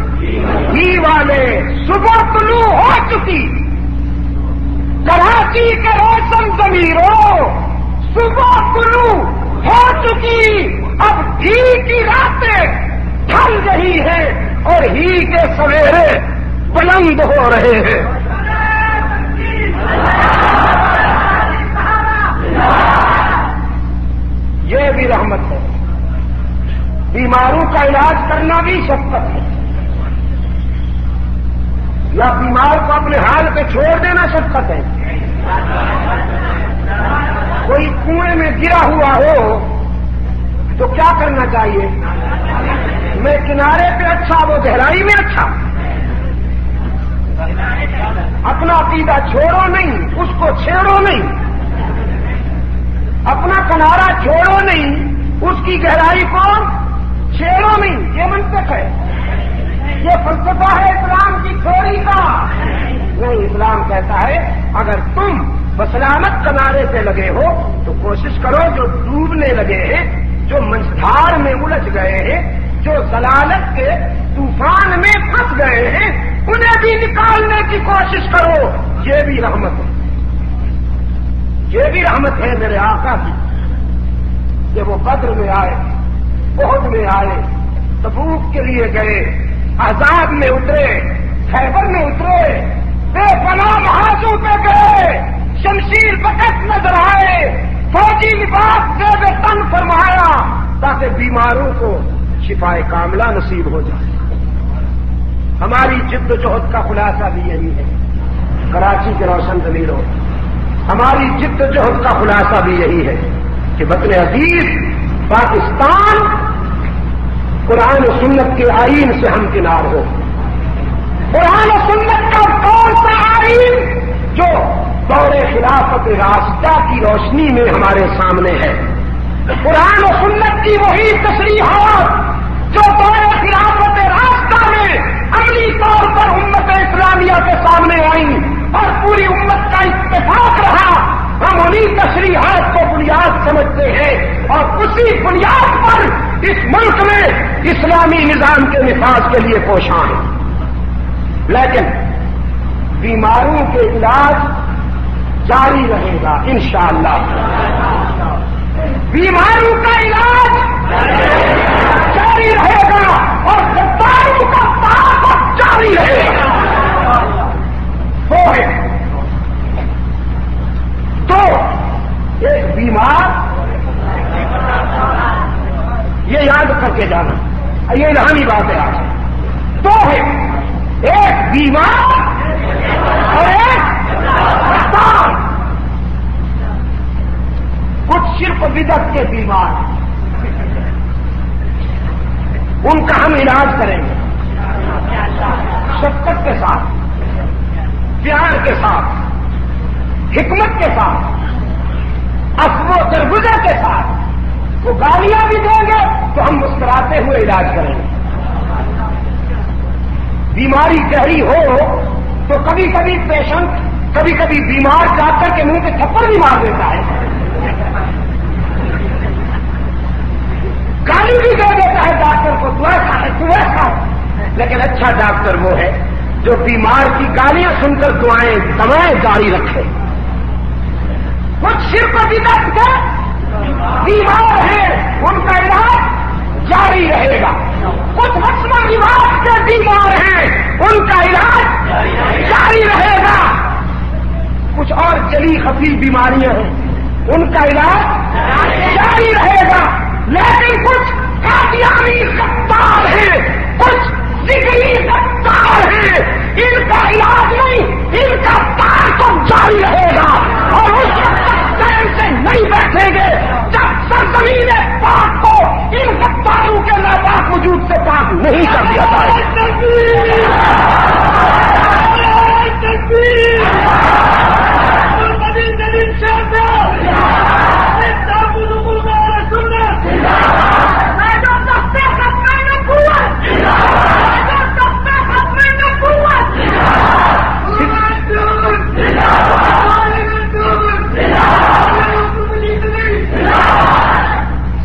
ہی والے، صبح طلوع ہو چکی کراچی کے روشن ضمیروں، صبح طلوع ہو چکی، اب ہی کی راتیں ڈھل رہی ہیں اور ہی کے سویرے بلند ہو رہے ہیں۔ یہ بھی رحمت ہے، بیماروں کا علاج کرنا بھی شفقت ہے، یا بیمار کو اپنے حال پہ چھوڑ دینا شفقت ہے؟ کوئی کنویں میں گرا ہوا ہو تو کیا کرنا چاہیے؟ میں کنارے پہ اچھا وہ گہرائی میں اچھا، اپنا عقیدہ چھوڑو نہیں، اس کو چھیڑو نہیں، اپنا کنارہ چھوڑو نہیں، اس کی گہرائی کو چھیڑو نہیں، یہ منطق ہے، یہ فلسفہ ہے اسلام کی تھوڑی کا نہیں۔ اسلام کہتا ہے اگر تم بسلامت کنارے پہ لگے ہو تو کوشش کرو جو ڈوبنے لگے ہیں، جو منجھار میں الجھ گئے ہیں، جو ضلالت کے طوفان میں پھنس گئے ہیں، انہیں بھی نکالنے کی کوشش کرو۔ یہ بھی رحمت ہے، یہ بھی رحمت ہے میرے آقا کی کہ وہ بدر میں آئے، احد میں آئے، تبوک کے لیے گئے، احزاب میں اترے، خیبر میں اترے، بے پناہ محاذوں پہ گئے، شمشیر بکت نظر آئے، فوجی لباس سے بے تن فرمایا تاکہ بیماروں کو شفائے کاملہ نصیب ہو جائے۔ ہماری جد و جہد کا خلاصہ بھی یہی ہے، کراچی کے روشن ضمیروں، ہماری جد و جہد کا خلاصہ بھی یہی ہے کہ وطن عزیز پاکستان قرآن و سنت کے آئین سے ہمکنار ہو۔ قرآن و سنت کا کون سا آئین جو دور خلافت راستہ کی روشنی میں ہمارے سامنے ہے؟ قرآن و سنت کی وہی تشریحات جو دور خلافت راستہ میں عملی طور پر امت اسلامیہ کے سامنے آئی اور پوری امت کا اتفاق رہا، ہم انہیں تشریحات کو بنیاد سمجھتے ہیں اور اسی بنیاد پر اس ملک میں اسلامی نظام کے نفاذ کے لیے کوشاں ہیں۔ لیکن بیماروں کے علاج جاری رہے گا انشاءاللہ، بیماروں کا علاج جاری رہے گا اور غداروں کا تعاقب جاری رہے گا۔ تو ایک بیمار، یہ یاد کر کے جانا، یہ الہامی بات ہے آج، تو ہے ایک بیمار اور ایک غدار۔ کچھ شرک بدعت کے بیمار، ان کا ہم علاج کریں گے شفقت کے ساتھ، پیار کے ساتھ، حکمت کے ساتھ، عفو و درگزر کے ساتھ۔ وہ گالیاں بھی دیں گے تو ہم مسکراتے ہوئے علاج کریں گے۔ بیماری گہری ہو تو کبھی کبھی پیشنٹ، کبھی کبھی بیمار ڈاکٹر کے منہ پہ تھپڑ بھی مار دیتا ہے، گالی بھی دے دیتا ہے ڈاکٹر کو، تو ایسا ہے، تو ایسا ہے۔ لیکن اچھا ڈاکٹر وہ ہے جو بیمار کی گالیاں سن کر دوائیں جاری رکھے. کچھ شرک و بدعت کے بیمار ہیں ان کا علاج جاری رہے گا. کچھ رسم و رواج کے بیمار ہیں ان کا علاج جاری رہے گا. کچھ اور جلی خفی بیماریاں ہیں ان کا علاج جاری رہے گا. لیکن کچھ قادیانی غدار ہیں, کچھ ذکری غدار ہیں, ان کا علاج نہیں, ان کا تعاقب جاری رہے گا. اور اس وقت سے نہیں بیٹھیں گے جب سرزمین پاک کو ان غداروں کے ناپاک وجود سے پاک نہیں کر دیا جائے.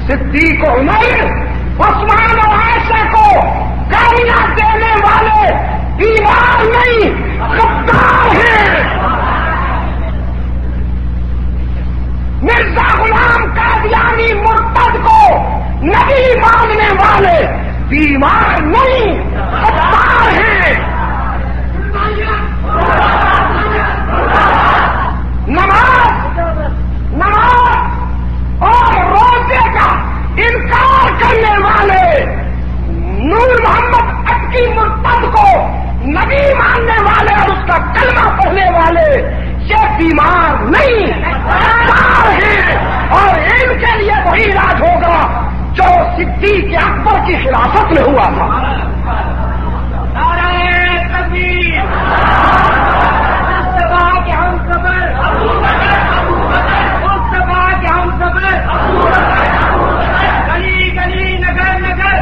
صدیق و عمر, عثمان اور عائشہ کو گالیاں دینے والے بیمار نہیں غدار ہیں. مرزا غلام قادیانی مرتد کو نبی ماننے والے بیمار نہیں غدار ہیں. نماز اور روزے کا انکار کرنے والے نور محمد اٹکی مرتد کو نبی ماننے والے اور اس کا کلمہ پڑھنے والے یہ بیمار نہیں غدار ہیں. اور ان کے لیے وہی علاج ہوگا جو صدیق اکبر کی خلافت میں ہوا تھا. نعرہ تکبیر, مصطفیٰ کے ہم صبر, مصطفیٰ کے ہم صبر, گلی گلی نگر نگر,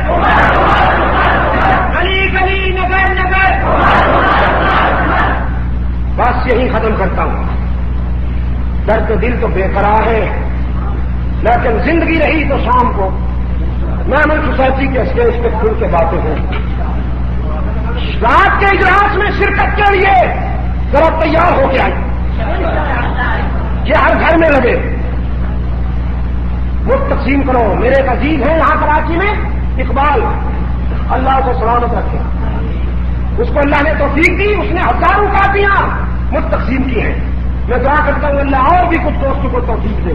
گلی گلی نگر نگر. بس یہی ختم کرتا ہوں. درد دل تو بے قرار ہے, لیکن زندگی رہی تو شام کو میں امن سوسائٹی کے اسٹیج پہ کھل کے باتیں ہوں. رات کے اجلاس میں شرکت کے لیے ذرا تیار ہو کے آئی. یہ ہر گھر میں لگے, مفت تقسیم کرو. میرے ایک عزیز ہیں یہاں کراچی میں, اقبال, اللہ کو سلامت رکھے. اس کو اللہ نے توفیق دی, اس نے ہزاروں کاپیاں مفت تقسیم کی ہیں. میں دعا کرتا ہوں اللہ اور بھی کچھ دوستوں کو توفیق دے.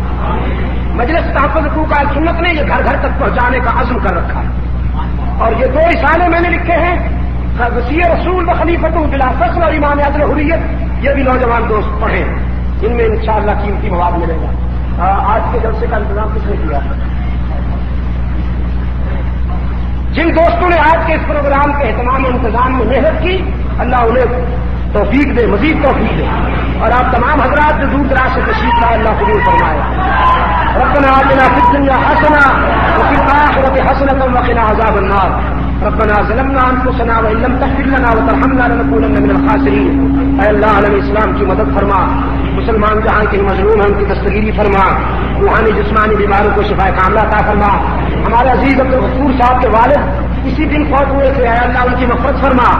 مجلس تحفظ حقوق اہل سنت نے یہ گھر گھر تک پہنچانے کا عزم کر رکھا ہے. اور یہ 2 رسالے میں نے لکھے ہیں, وصیہ رسول و خلیفۃ بلا فصل اور امام عادل حریت, یہ بھی نوجوان دوست پڑھیں, ان میں انشاءاللہ قیمتی مواد ملے گا. آج کے جلسے کا انتظام کس نے کیا؟ جن دوستوں نے آج کے اس پروگرام کے اہتمام و انتظام میں محنت کی, اللہ انہیں توفیق دے, مزید توفیق دے. اور آپ تمام حضرات جو دور دراز سے تشریف لائے, اللہ قبول فرمائے. ربنا آتنا فی الدنیا حسنہ وفی الآخرۃ حسنۃ وقنا عذاب النار. ربنا ظلمنا انفسنا وان لم تغفر لنا وترحمنا لنكونن من الخاسرین. اے اللہ عالم اسلام کی مدد فرما, مسلمان جہاں کے مظلوم ہیں ان کی دستگیری فرما, روحانی جسمانی بیماروں کو شفا کاملہ عطا فرما. ہمارے عزیز عبدالغفور صاحب کے والد اسی دن فوت ہوئے تھے, اے اللہ ان کی مغفرت فرما.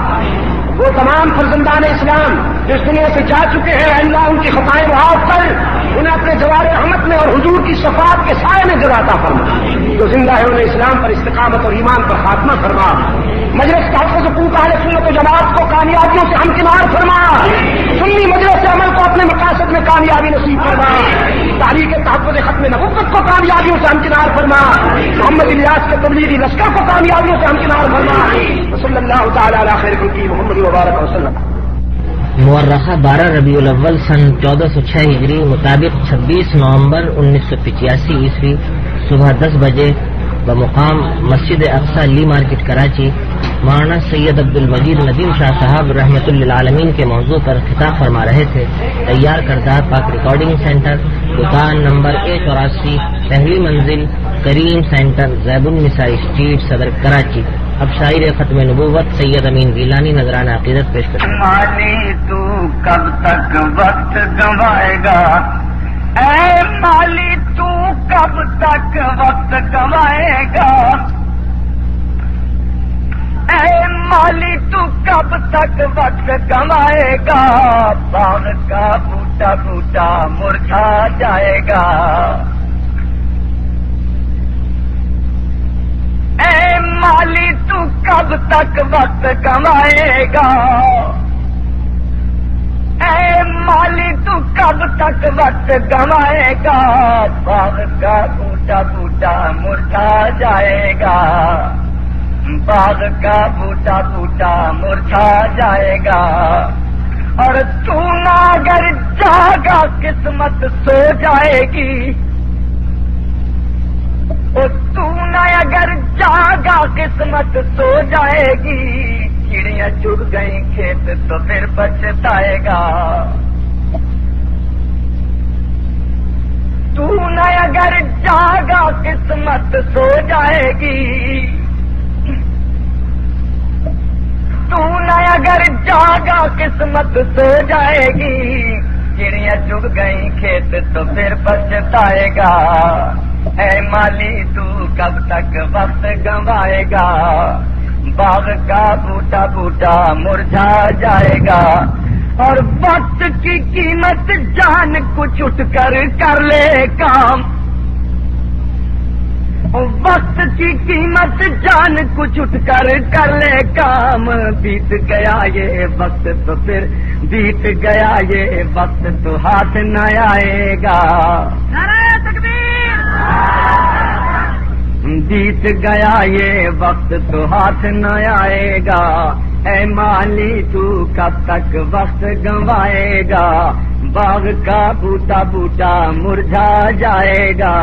وہ تمام فرزندان اسلام جو اس دنیا سے جا چکے ہیں, اللہ ان کی خطائیں معاف کر انہیں اپنے جوار رحمت میں اور حضور کی شفاعت کے سائے میں جگہ عطا فرما. جو زندہ ہے انہیں اسلام پر استقامت اور ایمان پر خاتمہ فرما. مجلس تحفظ حقوق اہل سنت و جماعت کو کامیابیوں سے ہمکنار فرما. سنی مجلس عمل کو اپنے مقاصد میں کامیابی نصیب فرما. تحریک تحفظ ختم نبوت کو کامیابیوں سے ہمکنار فرما. محمد الیاس کے تبلیغی لشکر کو کامیابیوں سے ہمکنار فرما. صلی اللہ تعالی علی خیر خلقہ محمد وبارک وسلم. مورخہ 12 ربیع الاول سن 1406 ہجری مطابق 26 نومبر 1985 عیسوی صبح 10 بجے بمقام مسجد اقصی لی مارکیٹ کراچی مولانا سید عبدالمجید ندیم شاہ صاحب رحمۃ للعالمین کے موضوع پر خطاب فرما رہے تھے. تیار کردہ پاک ریکارڈنگ سینٹر, دکان نمبر A84, پہلی منزل, کریم سینٹر, زیب النساء اسٹریٹ, صدر کراچی. اب شاعر ختم نبوت سید امین گیلانی نذرانہ عقیدت پیش کرتے ہیں. مالی تو کب تک وقت گنوائے گا, اے مالی تو کب تک وقت گنوائے گا, اے مالی تک وقت گنوائے گا باغ کا بوٹا بوٹا مرجھا جائے گا اے مالی تو کب تک وقت گنوائے گا اے مالی تو کب تک وقت گنوائے گا باغ کا بوٹا بوٹا مرجھا جائے گا باغ کا بوٹا بوٹا مرجھا جائے گا اور تو نہ اگر جاگا قسمت سو جائے گی اور تو نہ اگر جاگا قسمت سو جائے گی چڑیاں چگ گئیں کھیت تو پھر پچھتائے گا تو نہ اگر جاگا قسمت سو جائے گی تو نہ اگر جاگا قسمت سو جائے گی چڑیاں چگ گئیں کھیت تو پھر پچھتائے گا اے مالی تو کب تک وقت گنوائے گا باغ کا بوٹا بوٹا مرجھا جائے گا اور وقت کی قیمت جان کچھ اٹھ کر لے کام وقت کی قیمت جان کچھ اٹھ کر لے کام بیت گیا یہ وقت تو پھر بیت گیا یہ وقت تو ہاتھ نہ آئے گا نعرہ تکبیر بیت گیا یہ وقت تو ہاتھ نہ آئے گا اے مالی تو کب تک وقت گنوائے گا باغ کا بوٹا بوٹا مرجھا جائے گا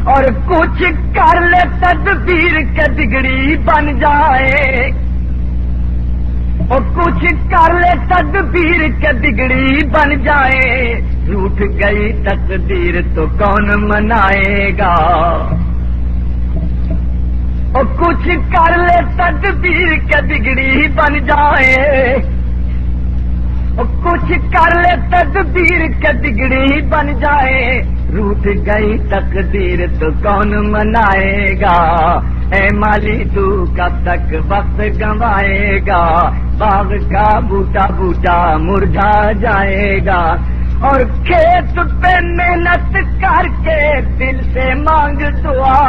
اور کچھ کر لے تدبیر کے بگڑی بن جائے اور کچھ کر لے تدبیر کے بگڑی بن جائے روٹھ گئی تقدیر تو کون منائے گا اور کچھ کر لے تدبیر کے بگڑی بن جائے اور کچھ کر لے تدبیر کے بگڑی بن جائے روٹھ گئی تقدیر تو کون منائے گا اے مالی تو کب تک وقت گنوائے گا باغ کا بوٹا بوٹا مرجھا جائے گا اور کھیت پہ محنت کر کے دل سے مانگ دعا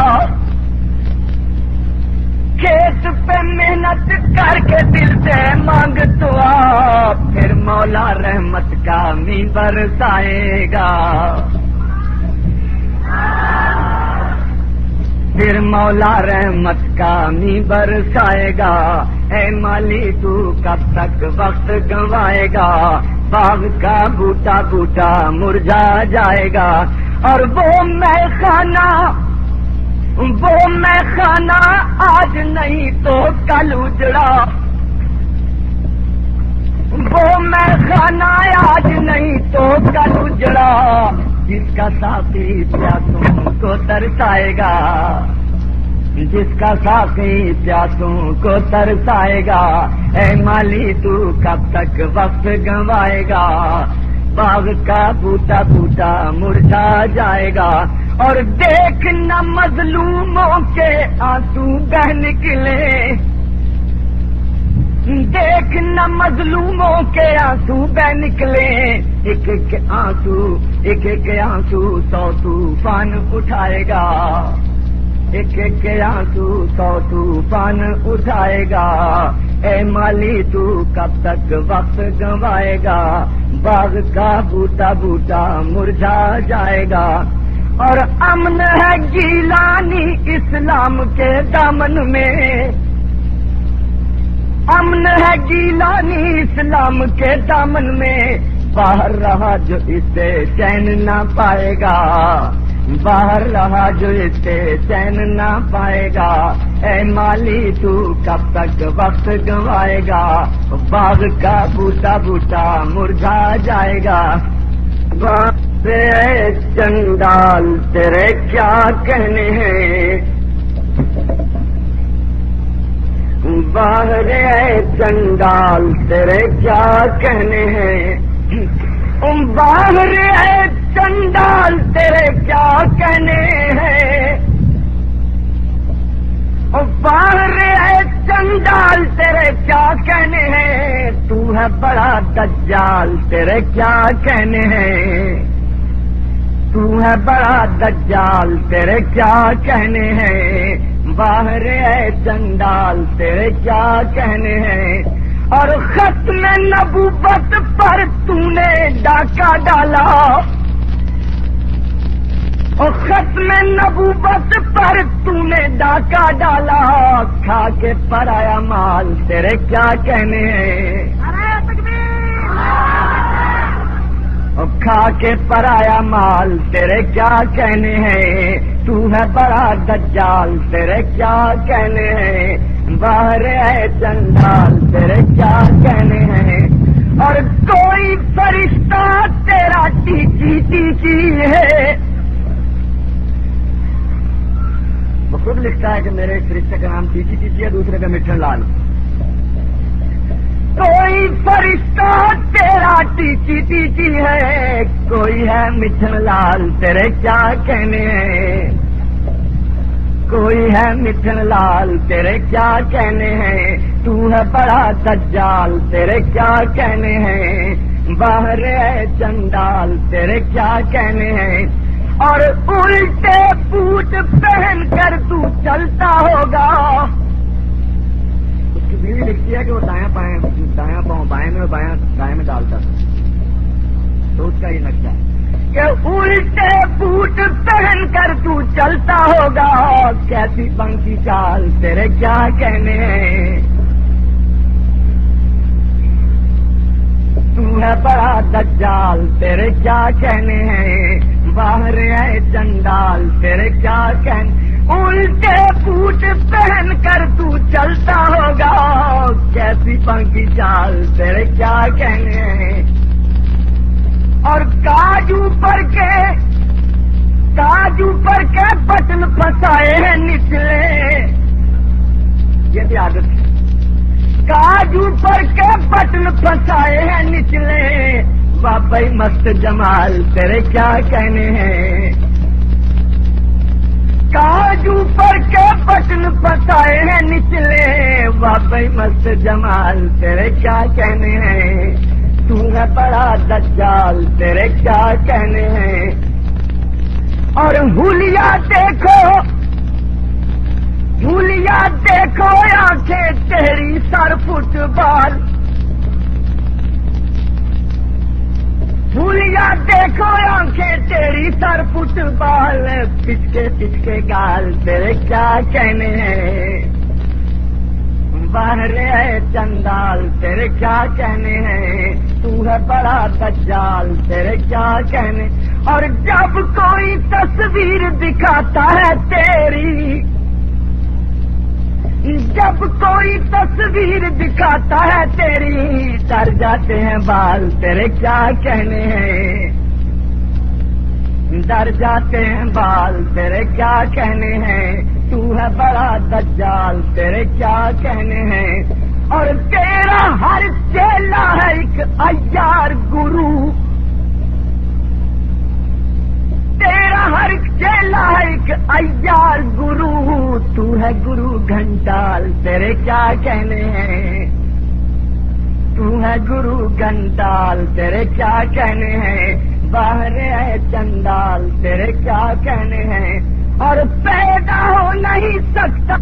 کھیت پہ محنت کر کے دل سے مانگ دعا پھر مولا رحمت کا می برسائے گا پھر مولا رحمت کا می برسائے گا اے مالی تو کب تک وقت گنوائے گا باغ کا بوٹا بوٹا مرجھا جائے گا اور وہ میں خانہ آج نہیں تو کل اجڑا وہ میں خانہ آج نہیں تو کل اجڑا جس کا ساقی پیاسوں کو ترسائے گا جس کا ساقی پیاسوں کو ترسائے گا اے مالی تو کب تک وقت گنوائے گا باغ کا بوٹا بوٹا مرجھا جائے گا اور دیکھ نہ مظلوموں کے آنسو بہ نکلے دیکھ نہ مظلوموں کے آنسو بہ نکلے ایک ایک آنسو 100 طوفان اٹھائے گا ایک ایک آنسو 100 طوفان اٹھائے گا اے مالی تو کب تک وقت گنوائے گا باغ کا بوٹا بوٹا مرجھا جائے گا اور امن ہے گیلانی اسلام کے دامن میں امن ہے گیلانی اسلام کے دامن میں باہر رہا جو اسے چین نہ پائے گا باہر رہا جو اسے چین نہ پائے گا اے مالی تو کب تک وقت گنوائے گا باغ کا بوٹا بوٹا مرجھا جائے گا اے چنڈال تیرے کیا کہنے ہیں باہر اے چنڈال تیرے کیا کہنے ہیں باہر اے چنڈال تیرے کیا کہنے ہیں باہر اے چنڈال تیرے کیا کہنے ہیں تو ہے بڑا دجال تیرے کیا کہنے ہیں، تو ہے بڑا دجال تیرے کیا کہنے ہیں، باہر ہے چنڈال تیرے کیا کہنے ہیں، اور ختم نبوت پر تو نے ڈاکہ ڈالا، اور ختم نبوت پر تو نے ڈاکہ ڈالا، کھا کے پرایا مال تیرے کیا کہنے ہیں، اور کھا کے پرایا مال تیرے کیا کہنے ہیں، تو ہے بڑا دجال تیرے کیا کہنے ہیں، باہر ہے چنڈال تیرے کیا کہنے ہیں، اور کوئی فرشتہ تیرا ٹیچی ٹیچی ہے، وہ خود لکھتا ہے کہ میرے ایک فرشتے کا نام ٹیچی ٹیچی ہے، دوسرے کا مٹھن لال، کوئی فرشتہ تیرا ٹیچی ٹیچی ہے، کوئی ہے مٹھن لال تیرے کیا کہنے ہیں، کوئی ہے مٹھن لال تیرے کیا کہنے ہیں، تو ہے بڑا دجال تیرے کیا کہنے ہیں، باہر ہے چنڈال تیرے کیا کہنے ہیں، اور الٹے بوٹ پہن کر تو چلتا ہوگا، اس کی بیوی لکھتی ہے کہ وہ دایاں پاؤں بائیں میں اور بایاں دائیں میں ڈالتا تھا، تو اس کا یہ نقشہ ہے کہ الٹے بوٹ پہن کر تو چلتا ہوگا، کیسی بنکی چال تیرے کیا کہنے ہیں، تو ہے بڑا دجال تیرے کیا کہنے ہیں، باہر ہے چنڈال تیرے کیا کہنے، الٹے بوٹ پہن کر تو چلتا ہوگا، کیسی بنکی چال تیرے کیا کہنے ہیں، اور کاجو پر کے بٹن پھنسائے ہیں نچلے، یہ بھی عادت ہے، کاجو پر کے بٹن پھنسائے ہیں نچلے، بابئی مست جمال تیرے کیا کہنے ہیں، کاجو پر کے بٹن پھنسائے ہیں نچلے، بابئی مست جمال تیرے کیا کہنے ہیں، تو ہے بڑا دجال تیرے کیا کہنے ہیں، اور ہولیا دیکھو آنکھیں تیری سر فٹ بال، ہولیا دیکھو آنکھیں تیری سر فٹ بال، پچکے گال تیرے کیا کہنے ہیں، باہر ہے چنڈال تیرے کیا کہنے ہیں، تو ہے بڑا دجال تیرے کیا کہنے، اور جب کوئی تصویر دکھاتا ہے تیری، جب کوئی تصویر دکھاتا ہے تیری، ڈر جاتے ہیں بال تیرے کیا کہنے ہیں، ڈر جاتے ہیں بال تیرے کیا کہنے ہیں، تو ہے بڑا دجال تیرے کیا کہنے ہیں، اور تیرا ہر چیلا ہے ایک عیار گرو، تیرا ہر چیلا ہے ایک عیار گرو، تو ہے گرو گھنٹال تیرے کیا کہنے ہیں، تو ہے گرو گھنٹال تیرے کیا کہنے ہیں، باہر ہے چنڈال تیرے کیا کہنے ہیں، اور پیدا ہو نہیں سکتا